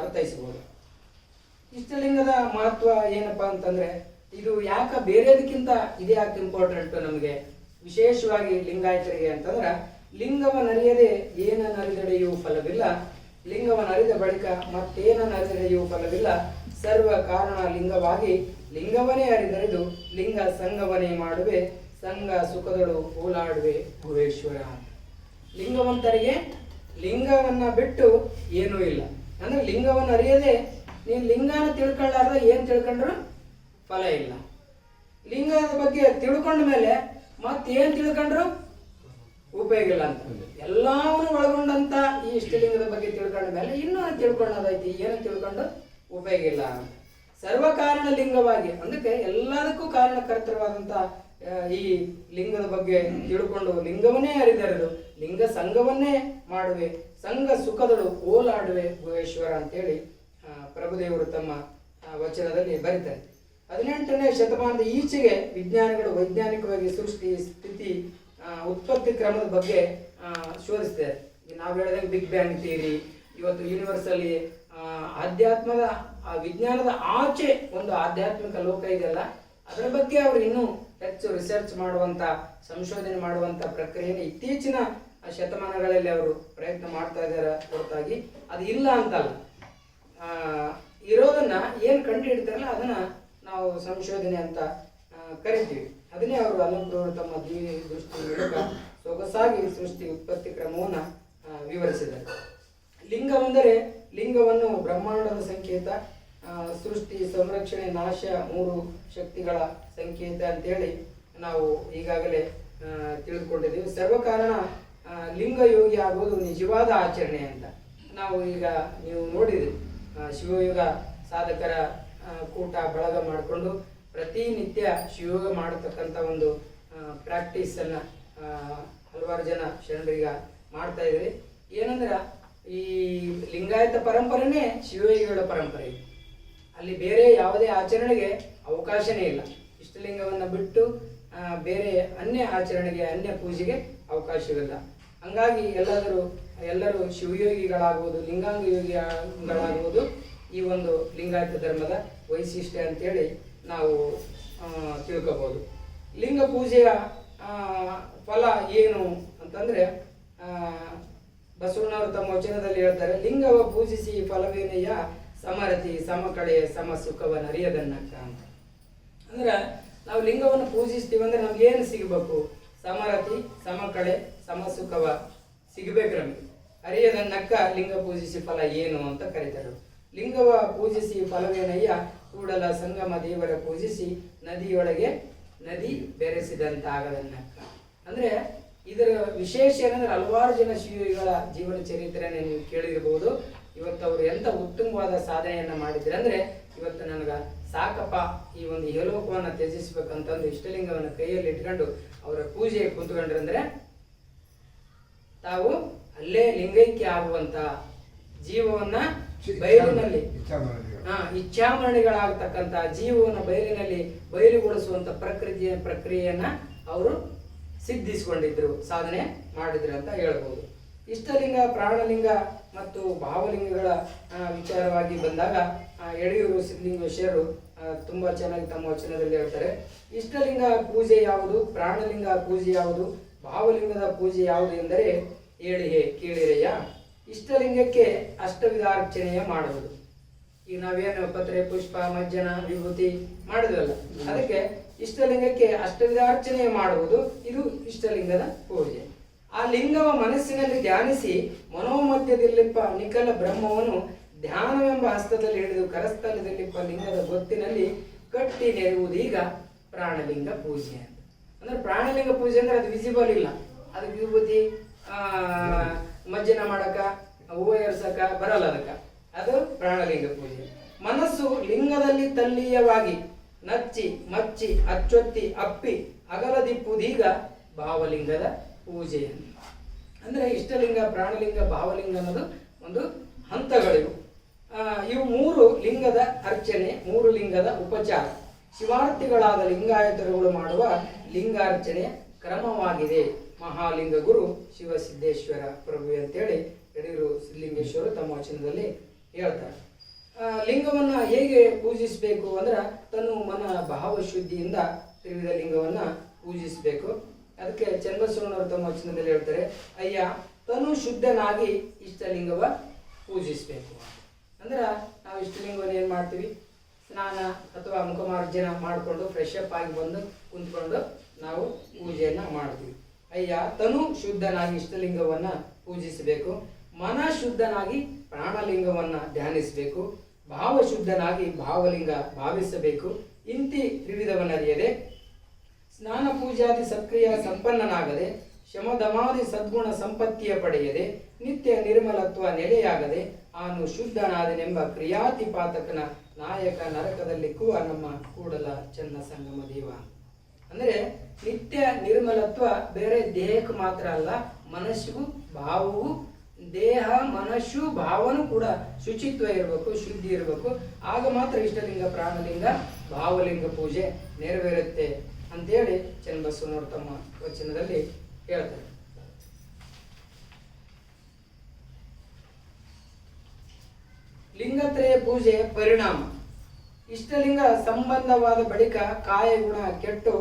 ಅರ್ಥೈಸಬಹುದು. ಇಷ್ಟಲಿಂಗದ ಮಹತ್ವ ಏನಪ್ಪಾ ಅಂತಂದ್ರೆ, ಇದು ಯಾಕೆ ಬೇರೆದಕ್ಕಿಂತ ಇದು ಯಾಕೆ ಇಂಪಾರ್ಟೆಂಟ್ ನಮಗೆ ವಿಶೇಷವಾಗಿ ಲಿಂಗಾಯತರಿಗೆ ಅಂತಂದ್ರೆ, ಲಿಂಗವನ್ನರಿಯದೆ ಏನನ್ನರಿದೆಡೆಯೂ ಫಲವಿಲ್ಲ, ಲಿಂಗವನ್ನರಿದ ಬಳಿಕ ಮತ್ತೇನನ್ನರಿದೆಡೆಯೂ ಫಲವಿಲ್ಲ, ಸರ್ವ ಕಾರಣ ಲಿಂಗವಾಗಿ ಲಿಂಗವನ್ನೇ ಅರಿದರಿದು ಲಿಂಗ ಸಂಗವನ್ನೇ ಮಾಡುವೆ, ಸಂಘ ಸುಖದಳು ಓಲಾಡುವೆ ಭುವೇಶ್ವರ. ಲಿಂಗವಂತರಿಗೆ ಲಿಂಗವನ್ನ ಬಿಟ್ಟು ಏನೂ ಇಲ್ಲ. ಅಂದ್ರೆ ಲಿಂಗವನ್ನು ಅರಿಯದೆ ನೀನು ಲಿಂಗನ ತಿಳ್ಕೊಳ್ಳಾರ್ದ ಏನ್ ತಿಳ್ಕೊಂಡ್ರು ಫಲ ಇಲ್ಲ. ಲಿಂಗದ ಬಗ್ಗೆ ತಿಳ್ಕೊಂಡ ಮೇಲೆ ಮತ್ತೇನ್ ತಿಳ್ಕೊಂಡ್ರು ಉಪಯೋಗ ಇಲ್ಲ ಅಂತ. ಎಲ್ಲವನ್ನು ಒಳಗೊಂಡಂತ ಈ ಇಷ್ಟಲಿಂಗದ ಬಗ್ಗೆ ತಿಳ್ಕೊಂಡ ಮೇಲೆ ಇನ್ನೂ ತಿಳ್ಕೊಳ್ಳೋದೈತಿ, ಏನು ತಿಳ್ಕೊಂಡು ಉಪಯೋಗ ಇಲ್ಲ. ಸರ್ವಕಾರಣ ಲಿಂಗವಾಗಿ ಅದಕ್ಕೆ ಎಲ್ಲದಕ್ಕೂ ಕಾರಣಕರ್ತರವಾದಂತ ಈ ಲಿಂಗದ ಬಗ್ಗೆ ತಿಳ್ಕೊಂಡು ಲಿಂಗವನ್ನೇ ಅರಿದರಿದು ಲಿಂಗ ಸಂಘವನ್ನೇ ಮಾಡುವೆ, ಸಂಘ ಸುಖದಳು ಓಲಾಡುವೆ ಭುವೇಶ್ವರ ಅಂತೇಳಿ ಪ್ರಭುದೇವರು ತಮ್ಮ ವಚನದಲ್ಲಿ ಬರೀತಾರೆ. 18ನೇ ಶತಮಾನದ ಈಚೆಗೆ ವಿಜ್ಞಾನಿಗಳು ವೈಜ್ಞಾನಿಕವಾಗಿ ಸೃಷ್ಟಿ ಸ್ಥಿತಿ ಉತ್ಪತ್ತಿ ಕ್ರಮದ ಬಗ್ಗೆ ಶೋಧಿಸ್ತಾರೆ. ನಾವು ಹೇಳಿದಂಗೆ ಬಿಗ್ ಬ್ಯಾಂಗ್ ಥಿಯರಿ, ಇವತ್ತು ಯೂನಿವರ್ಸಲ್ಲಿ ಆಧ್ಯಾತ್ಮದ ವಿಜ್ಞಾನದ ಆಚೆ ಒಂದು ಆಧ್ಯಾತ್ಮಿಕ ಲೋಕ ಇದೆಯಲ್ಲ, ಅದರ ಬಗ್ಗೆ ಅವರು ಇನ್ನೂ ಹೆಚ್ಚು ರಿಸರ್ಚ್ ಮಾಡುವಂಥ ಸಂಶೋಧನೆ ಮಾಡುವಂಥ ಪ್ರಕ್ರಿಯೆಯನ್ನು ಇತ್ತೀಚಿನ ಶತಮಾನಗಳಲ್ಲಿ ಅವರು ಪ್ರಯತ್ನ ಮಾಡ್ತಾ ಇದ್ದಾರೆ ಹೊರತಾಗಿ ಅದು ಇಲ್ಲ ಅಂತಲ್ಲ. ಇರೋದನ್ನ ಏನು ಕಂಡು ಹಿಡಿತಾರಲ್ಲ ಅದನ್ನ ನಾವು ಸಂಶೋಧನೆ ಅಂತ ಕರಿತೀವಿ. ಅದನ್ನೇ ಅವರು ಅಲಂಕೃವರು ತಮ್ಮ ದೃಷ್ಟಿ ಮೂಲಕ ಸೊಗಸಾಗಿ ಸೃಷ್ಟಿ ಉತ್ಪತ್ತಿ ಕ್ರಮವನ್ನು ವಿವರಿಸಿದ್ದಾರೆ. ಲಿಂಗವೆಂದರೆ ಲಿಂಗವನ್ನು ಬ್ರಹ್ಮಾಂಡದ ಸಂಕೇತ, ಸೃಷ್ಟಿ, ಸಂರಕ್ಷಣೆ, ನಾಶ, 3 ಶಕ್ತಿಗಳ ಸಂಕೇತ ಅಂತೇಳಿ ನಾವು ಈಗಾಗಲೇ ತಿಳಿದುಕೊಂಡಿದ್ದೀವಿ. ಸರ್ವಕಾರಣ ಲಿಂಗ ಯೋಗಿ ಆಗುವುದು ನಿಜವಾದ ಆಚರಣೆ ಅಂತ ನಾವು ಈಗ ನೀವು ನೋಡಿದ್ರಿ. ಶಿವಯೋಗ ಸಾಧಕರ ಕೂಟ ಬಳಗ ಮಾಡಿಕೊಂಡು ಪ್ರತಿನಿತ್ಯ ಶಿವಯೋಗ ಮಾಡತಕ್ಕಂಥ ಒಂದು ಪ್ರಾಕ್ಟೀಸನ್ನು ಹಲವಾರು ಜನ ಶರಣರೀಗ ಮಾಡ್ತಾ ಇದ್ರಿ. ಏನಂದ್ರೆ ಈ ಲಿಂಗಾಯತ ಪರಂಪರೆನೇ ಶಿವಯೋಗಿಗಳ ಪರಂಪರೆ. ಅಲ್ಲಿ ಬೇರೆ ಯಾವುದೇ ಆಚರಣೆಗೆ ಅವಕಾಶನೇ ಇಲ್ಲ. ಇಷ್ಟಲಿಂಗವನ್ನು ಬಿಟ್ಟು ಬೇರೆ ಅನ್ಯ ಆಚರಣೆಗೆ, ಅನ್ಯ ಪೂಜೆಗೆ ಅವಕಾಶವಿಲ್ಲ. ಹಂಗಾಗಿ ಎಲ್ಲರೂ ಶಿವಯೋಗಿಗಳಾಗುವುದು, ಲಿಂಗಾಂಗ ಯೋಗಿಗಳಾಗುವುದು ಈ ಒಂದು ಲಿಂಗಾಯತ ಧರ್ಮದ ವೈಶಿಷ್ಟ್ಯ ಅಂತೇಳಿ ನಾವು ತಿಳ್ಕೋಬಹುದು. ಲಿಂಗ ಪೂಜೆಯ ಫಲ ಏನು ಅಂತಂದ್ರೆ ಬಸವಣ್ಣವರು ತಮ್ಮ ವಚನದಲ್ಲಿ ಹೇಳ್ತಾರೆ, ಲಿಂಗವ ಪೂಜಿಸಿ ಫಲವೇನೆಯ ಸಮರತಿ ಸಮಕಳೆ ಸಮ ಸುಖವನ್ನ ಅರಿಯದನ್ನಕ್ಕ ಅಂತ. ಅಂದ್ರೆ ನಾವು ಲಿಂಗವನ್ನು ಪೂಜಿಸ್ತೀವಿ ಅಂದ್ರೆ ನಮ್ಗೆ ಏನು ಸಿಗಬೇಕು? ಸಮರತಿ ಸಮಕಳೆ ಸಮ ಸುಖವ ಸಿಗಬೇಕು ನಮಗೆ. ಅರಿಯದನ್ನಕ್ಕ ಲಿಂಗ ಪೂಜಿಸಿ ಫಲ ಏನು ಅಂತ ಕರೀತಾರೆ. ಲಿಂಗವ ಪೂಜಿಸಿ ಫಲವೇನಯ್ಯ ಕೂಡಲ ಸಂಗಮ ದೇವರ ಪೂಜಿಸಿ ನದಿಯೊಳಗೆ ನದಿ ಬೆರೆಸಿದಂತಾಗದನ್ನಕ್ಕ. ಅಂದ್ರೆ ಇದರ ವಿಶೇಷ ಏನಂದ್ರೆ ಹಲವಾರು ಜನ ಶಿವಯೋಗಿಗಳ ಜೀವನ ಚರಿತ್ರೆಯನ್ನು ನೀವು ಕೇಳಿರ್ಬೋದು. ಇವತ್ತು ಅವರು ಎಂತ ಉತ್ತಮವಾದ ಸಾಧನೆಯನ್ನ ಮಾಡಿದ್ರೆ ಅಂದ್ರೆ ಇವತ್ತು ನನಗೆ ಸಾಕಪ್ಪ ಈ ಒಂದು ಇಹಲೋಕವನ್ನು ತ್ಯಜಿಸ್ಬೇಕಂತಂದು ಇಷ್ಟಲಿಂಗವನ್ನು ಕೈಯಲ್ಲಿ ಇಟ್ಕೊಂಡು ಅವರ ಪೂಜೆಗೆ ಕೂತ್ಕೊಂಡ್ರಂದ್ರೆ ತಾವು ಅಲ್ಲೇ ಲಿಂಗೈಕ್ಯ ಆಗುವಂತ ಜೀವವನ್ನ ಬಯಲಿನಲ್ಲಿ ಇಚ್ಛಾಮರಣಿಗಳಾಗತಕ್ಕಂತ ಜೀವವನ್ನು ಬಯಲಿನಲ್ಲಿ ಬಯಲುಗೊಳಿಸುವಂತ ಪ್ರಕ್ರಿಯೆಯನ್ನ ಅವರು ಸಿದ್ಧಿಸಿಕೊಂಡಿದ್ರು, ಸಾಧನೆ ಮಾಡಿದ್ರು ಅಂತ ಹೇಳ್ಬೋದು. ಇಷ್ಟಲಿಂಗ, ಪ್ರಾಣಲಿಂಗ ಮತ್ತು ಭಾವಲಿಂಗಗಳ ವಿಚಾರವಾಗಿ ಬಂದಾಗ ಯಡಿಯೂರು ಸಿದ್ಧಲಿಂಗೇಶ್ವರರು ತುಂಬಾ ಚೆನ್ನಾಗಿ ತಮ್ಮ ವಚನದಲ್ಲಿ ಹೇಳ್ತಾರೆ. ಇಷ್ಟಲಿಂಗ ಪೂಜೆ ಯಾವುದು, ಪ್ರಾಣಲಿಂಗ ಪೂಜೆ ಯಾವುದು, ಭಾವಲಿಂಗದ ಪೂಜೆ ಯಾವುದು ಎಂದರೆ ಹೇಳಿಯೇ ಕೇಳಿರೆಯ. ಇಷ್ಟಲಿಂಗಕ್ಕೆ ಅಷ್ಟವಿಧಾರ್ಚನೆಯ ಮಾಡುವುದು. ಈಗ ನಾವೇನು ಪತ್ರೆ, ಪುಷ್ಪ, ಮಜ್ಜನ, ವಿಭೂತಿ ಮಾಡಿದ್ವಲ್ಲ, ಅದಕ್ಕೆ ಇಷ್ಟಲಿಂಗಕ್ಕೆ ಅಷ್ಟವಿಧಾರ್ಚನೆ ಮಾಡುವುದು ಇದು ಇಷ್ಟಲಿಂಗದ ಪೂಜೆ. ಆ ಲಿಂಗವ ಮನಸ್ಸಿನಲ್ಲಿ ಧ್ಯಾನಿಸಿ ಮನೋಮಧ್ಯದಲ್ಲಿಪ್ಪ ನಿಖಲ ಬ್ರಹ್ಮವನ್ನು ಧ್ಯಾನವೆಂಬ ಹಸ್ತದಲ್ಲಿ ಹಿಡಿದು ಕರಸ್ಥಲದಲ್ಲಿಪ್ಪ ಲಿಂಗದ ಗೊತ್ತಿನಲ್ಲಿ ಕಟ್ಟಿ ನೆರುವುದೀಗ ಪ್ರಾಣಲಿಂಗ ಪೂಜೆ ಅಂತ. ಅಂದ್ರೆ ಪ್ರಾಣಲಿಂಗ ಪೂಜೆ ಅಂದ್ರೆ ಅದು ವಿಸಿಬಲ್ ಇಲ್ಲ, ಅದಕ್ಕೆ ವಿಭೂತಿ ಮಜ್ಜನ ಮಾಡಕ ಹೂವು ಏರ್ಸಕ ಬರಲ್ಲ, ಅದಕ್ಕೆ ಅದು ಪ್ರಾಣಲಿಂಗ ಪೂಜೆ. ಮನಸ್ಸು ಲಿಂಗದಲ್ಲಿ ತಲ್ಲೀಯವಾಗಿ ನಚ್ಚಿ ಮಚ್ಚಿ ಅಚ್ಚೊತ್ತಿ ಅಪ್ಪಿ ಅಗಲದಿಪ್ಪುದೀಗ ಭಾವಲಿಂಗದ ಪೂಜೆ. ಅಂದ್ರೆ ಇಷ್ಟಲಿಂಗ, ಪ್ರಾಣಲಿಂಗ, ಭಾವಲಿಂಗ ಅನ್ನೋದು ಒಂದು ಹಂತಗಳಿವು. ಇವು 3 ಲಿಂಗದ ಅರ್ಚನೆ, 3 ಲಿಂಗದ ಉಪಚಾರ ಶಿವಾರ್ಥಿಗಳಾದ ಲಿಂಗಾಯತರುಗಳು ಮಾಡುವ ಲಿಂಗಾರ್ಚನೆಯ ಕ್ರಮವಾಗಿದೆ. ಮಹಾಲಿಂಗ ಗುರು ಶಿವಸಿದ್ದೇಶ್ವರ ಪ್ರಭು ಅಂತೇಳಿ ಯಡಿಯೂರು ಸಿದ್ಧಲಿಂಗೇಶ್ವರರು ತಮ್ಮ ವಚನದಲ್ಲಿ ಹೇಳ್ತಾರೆ. ಲಿಂಗವನ್ನ ಹೇಗೆ ಪೂಜಿಸಬೇಕು ಅಂದ್ರೆ ತನು ಮನ ಭಾವ ಶುದ್ಧಿಯಿಂದ ತ್ರಿವಿಧ ಲಿಂಗವನ್ನ ಪೂಜಿಸಬೇಕು. ಅದಕ್ಕೆ ಚನ್ನಬಸವಣ್ಣವರು ತಮ್ಮ ವಚನದಲ್ಲಿ ಹೇಳ್ತಾರೆ, ಅಯ್ಯ ತನು ಶುದ್ಧನಾಗಿ ಇಷ್ಟಲಿಂಗವ ಪೂಜಿಸಬೇಕು. ಅಂದ್ರೆ ನಾವು ಇಷ್ಟಲಿಂಗವನ್ನು ಏನು ಮಾಡ್ತೀವಿ, ಸ್ನಾನ ಅಥವಾ ಮುಖಮಾರ್ಜನ ಮಾಡಿಕೊಂಡು ಫ್ರೆಶ್ ಅಪ್ ಆಗಿ ಬಂದು ಕುಂತ್ಕೊಂಡು ನಾವು ಪೂಜೆಯನ್ನ ಮಾಡ್ತೀವಿ. ಅಯ್ಯ ತನು ಶುದ್ಧನಾಗಿ ಇಷ್ಟಲಿಂಗವನ್ನ ಪೂಜಿಸಬೇಕು, ಮನ ಶುದ್ಧನಾಗಿ ಪ್ರಾಣಲಿಂಗವನ್ನ ಧ್ಯಾನಿಸಬೇಕು, ಭಾವ ಶುದ್ಧನಾಗಿ ಭಾವಲಿಂಗ ಭಾವಿಸಬೇಕು. ಇಂತಿ ತ್ರಿವಿಧವನ್ನರಿಯದೆ ಸ್ನಾನ ಪೂಜಾದಿ ಸಕ್ರಿಯ ಸಂಪನ್ನನಾಗದೆ ಶಮದಮಾದಿ ಸದ್ಗುಣ ಸಂಪತ್ತಿಯ ಪಡೆಯದೆ ನಿತ್ಯ ನಿರ್ಮಲತ್ವ ನೆಲೆಯಾಗದೆ ಆನು ಶುದ್ಧನಾದನೆಂಬ ಕ್ರಿಯಾತಿಪಾತಕನ ನಾಯಕ ನರಕದಲ್ಲಿಕ್ಕುವ ನಮ್ಮ ಕೂಡಲ ಚನ್ನ ಸಂಗಮ ದೇವ. ಅಂದ್ರೆ ನಿತ್ಯ ನಿರ್ಮಲತ್ವ ಬೇರೆ ದೇಹಕ್ಕೆ ಮಾತ್ರ ಅಲ್ಲ, ಮನಸ್ಸಿಗೂ ಭಾವವೂ ದೇಹ ಮನಸ್ಸು ಭಾವನೂ ಕೂಡ ಶುಚಿತ್ವ ಇರಬೇಕು, ಶುದ್ಧಿ ಇರಬೇಕು. ಆಗ ಮಾತ್ರ ಇಷ್ಟಲಿಂಗ ಪ್ರಾಣಲಿಂಗ ಭಾವಲಿಂಗ ಪೂಜೆ ನೆರವೇರುತ್ತೆ ಅಂತೇಳಿ ಚನ್ನಬಸವನವರು ತಮ್ಮ ವಚನದಲ್ಲಿ ಹೇಳ್ತಾರೆ. ಲಿಂಗತ್ರಯ ಪೂಜೆ ಪರಿಣಾಮ. ಇಷ್ಟಲಿಂಗ ಸಂಬಂಧವಾದ ಬಳಿಕ ಕಾಯಗುಣ ಕೆಟ್ಟು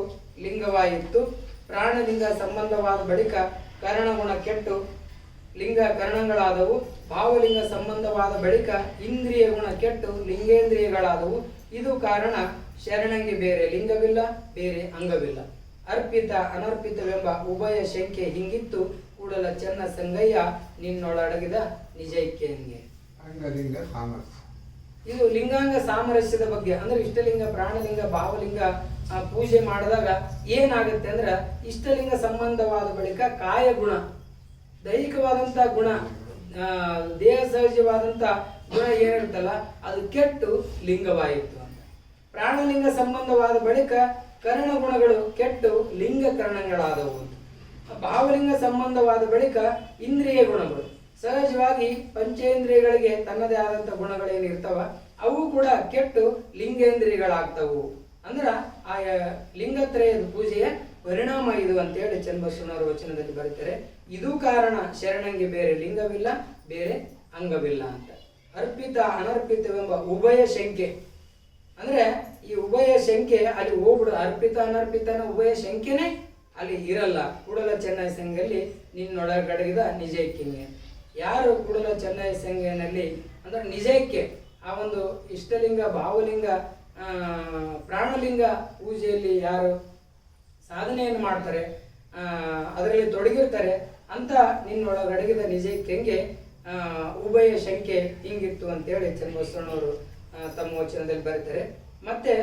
ಲಿಂಗವಾಯಿತು. ಪ್ರಾಣಲಿಂಗ ಸಂಬಂಧವಾದ ಬಳಿಕ ಕರಣಗುಣ ಕೆಟ್ಟು ಲಿಂಗ ಕರಣಗಳಾದವು. ಭಾವಲಿಂಗ ಸಂಬಂಧವಾದ ಬಳಿಕ ಇಂದ್ರಿಯ ಗುಣ ಕೆಟ್ಟು ಲಿಂಗೇಂದ್ರಿಯಗಳಾದವು. ಇದು ಕಾರಣ ಶರಣಂಗೆ ಬೇರೆ ಲಿಂಗವಿಲ್ಲ, ಬೇರೆ ಅಂಗವಿಲ್ಲ. ಅರ್ಪಿತ ಅನರ್ಪಿತವೆಂಬ ಉಭಯ ಶಂಕೆ ಹಿಂಗಿತ್ತು. ಕೂಡಲ ಚೆನ್ನ ಸಂಗಯ್ಯ ನಿನ್ನೊಳಡಗಿದ ನಿಜೈಕ್ಯಂಗೆ. ಅಂಗಲಿಂಗ ಸಾಮರಸ್ಯ. ಇದು ಲಿಂಗಾಂಗ ಸಾಮರಸ್ಯದ ಬಗ್ಗೆ. ಅಂದ್ರೆ ಇಷ್ಟಲಿಂಗ ಪ್ರಾಣಲಿಂಗ ಭಾವಲಿಂಗ ಪೂಜೆ ಮಾಡಿದಾಗ ಏನಾಗುತ್ತೆ ಅಂದ್ರೆ ಇಷ್ಟಲಿಂಗ ಸಂಬಂಧವಾದ ಬಳಿಕ ಕಾಯ ಗುಣ, ದೈಹಿಕವಾದಂತ ಗುಣ, ದೇಹ ಸಹಜವಾದಂತ ಗುಣ ಏನಿರ್ತಲ್ಲ ಅದು ಕೆಟ್ಟು ಲಿಂಗವಾಯಿತು ಅಂತ. ಪ್ರಾಣಲಿಂಗ ಸಂಬಂಧವಾದ ಬಳಿಕ ಕರ್ಣ ಗುಣಗಳು ಕೆಟ್ಟು ಲಿಂಗ ಕರ್ಣಗಳಾದವು ಅಂತ. ಭಾವಲಿಂಗ ಸಂಬಂಧವಾದ ಬಳಿಕ ಇಂದ್ರಿಯ ಗುಣಗಳು, ಸಹಜವಾಗಿ ಪಂಚೇಂದ್ರಿಯಗಳಿಗೆ ತನ್ನದೇ ಆದಂತ ಗುಣಗಳೇನಿರ್ತಾವ ಅವು ಕೂಡ ಕೆಟ್ಟು ಲಿಂಗೇಂದ್ರಿಯಗಳಾಗ್ತವು. ಅಂದ್ರ ಆ ಲಿಂಗತ್ರಯದ ಪೂಜೆಯ ಪರಿಣಾಮ ಇದು ಅಂತೇಳಿ ಚನ್ನಬಸವನವರ ವಚನದಲ್ಲಿ ಬರೀತಾರೆ. ಇದು ಕಾರಣ ಶರಣಂಗೆ ಬೇರೆ ಲಿಂಗವಿಲ್ಲ, ಬೇರೆ ಅಂಗವಿಲ್ಲ ಅಂತ. ಅರ್ಪಿತ ಅನರ್ಪಿತವೆಂಬ ಉಭಯ ಶಂಕೆ. ಅಂದ್ರೆ ಈ ಉಭಯ ಶಂಕೆ ಅಲ್ಲಿ ಹೋಗ್ಬಿಡು. ಅರ್ಪಿತ ಅನರ್ಪಿತನ ಉಭಯ ಶಂಕೆನೆ ಅಲ್ಲಿ ಇರಲ್ಲ. ಕೂಡಲ ಚೆನ್ನೈ ಸಂಘದಲ್ಲಿ ನಿನ್ನೊಳಗಡಗಿದ ನಿಜೈಕ್ಯಂಗೆ. ಯಾರು ಕೂಡಲ ಚೆನ್ನೈ ಸಂಘನಲ್ಲಿ ಅಂದ್ರೆ ನಿಜೈಕ್ಯ, ಆ ಒಂದು ಇಷ್ಟಲಿಂಗ ಭಾವಲಿಂಗ ಪ್ರಾಣಲಿಂಗ ಪೂಜೆಯಲ್ಲಿ ಯಾರು ಸಾಧನೆಯನ್ನು ಮಾಡ್ತಾರೆ, ಅದರಲ್ಲಿ ತೊಡಗಿರ್ತಾರೆ ಅಂತ ನಿನ್ನೊಳಗಡಗಿದ ನಿಜೈಕ್ಯಂಗೆ ಉಭಯ ಶಂಕೆ ಹಿಂಗಿತ್ತು ಅಂತೇಳಿ ಚನ್ನಬಸವಣ್ಣವರು ತಮ್ಮ ವಚನದಲ್ಲಿ ಬರೀತಾರೆ. ಮತ್ತೆ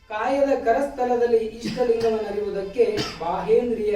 ಕಾಯದ ಕರಸ್ಥಲದಲ್ಲಿ ಇಷ್ಟಲಿಂಗವನ್ನು ಅರಿಯುವುದಕ್ಕೆ ಬಾಹೇಂದ್ರಿಯ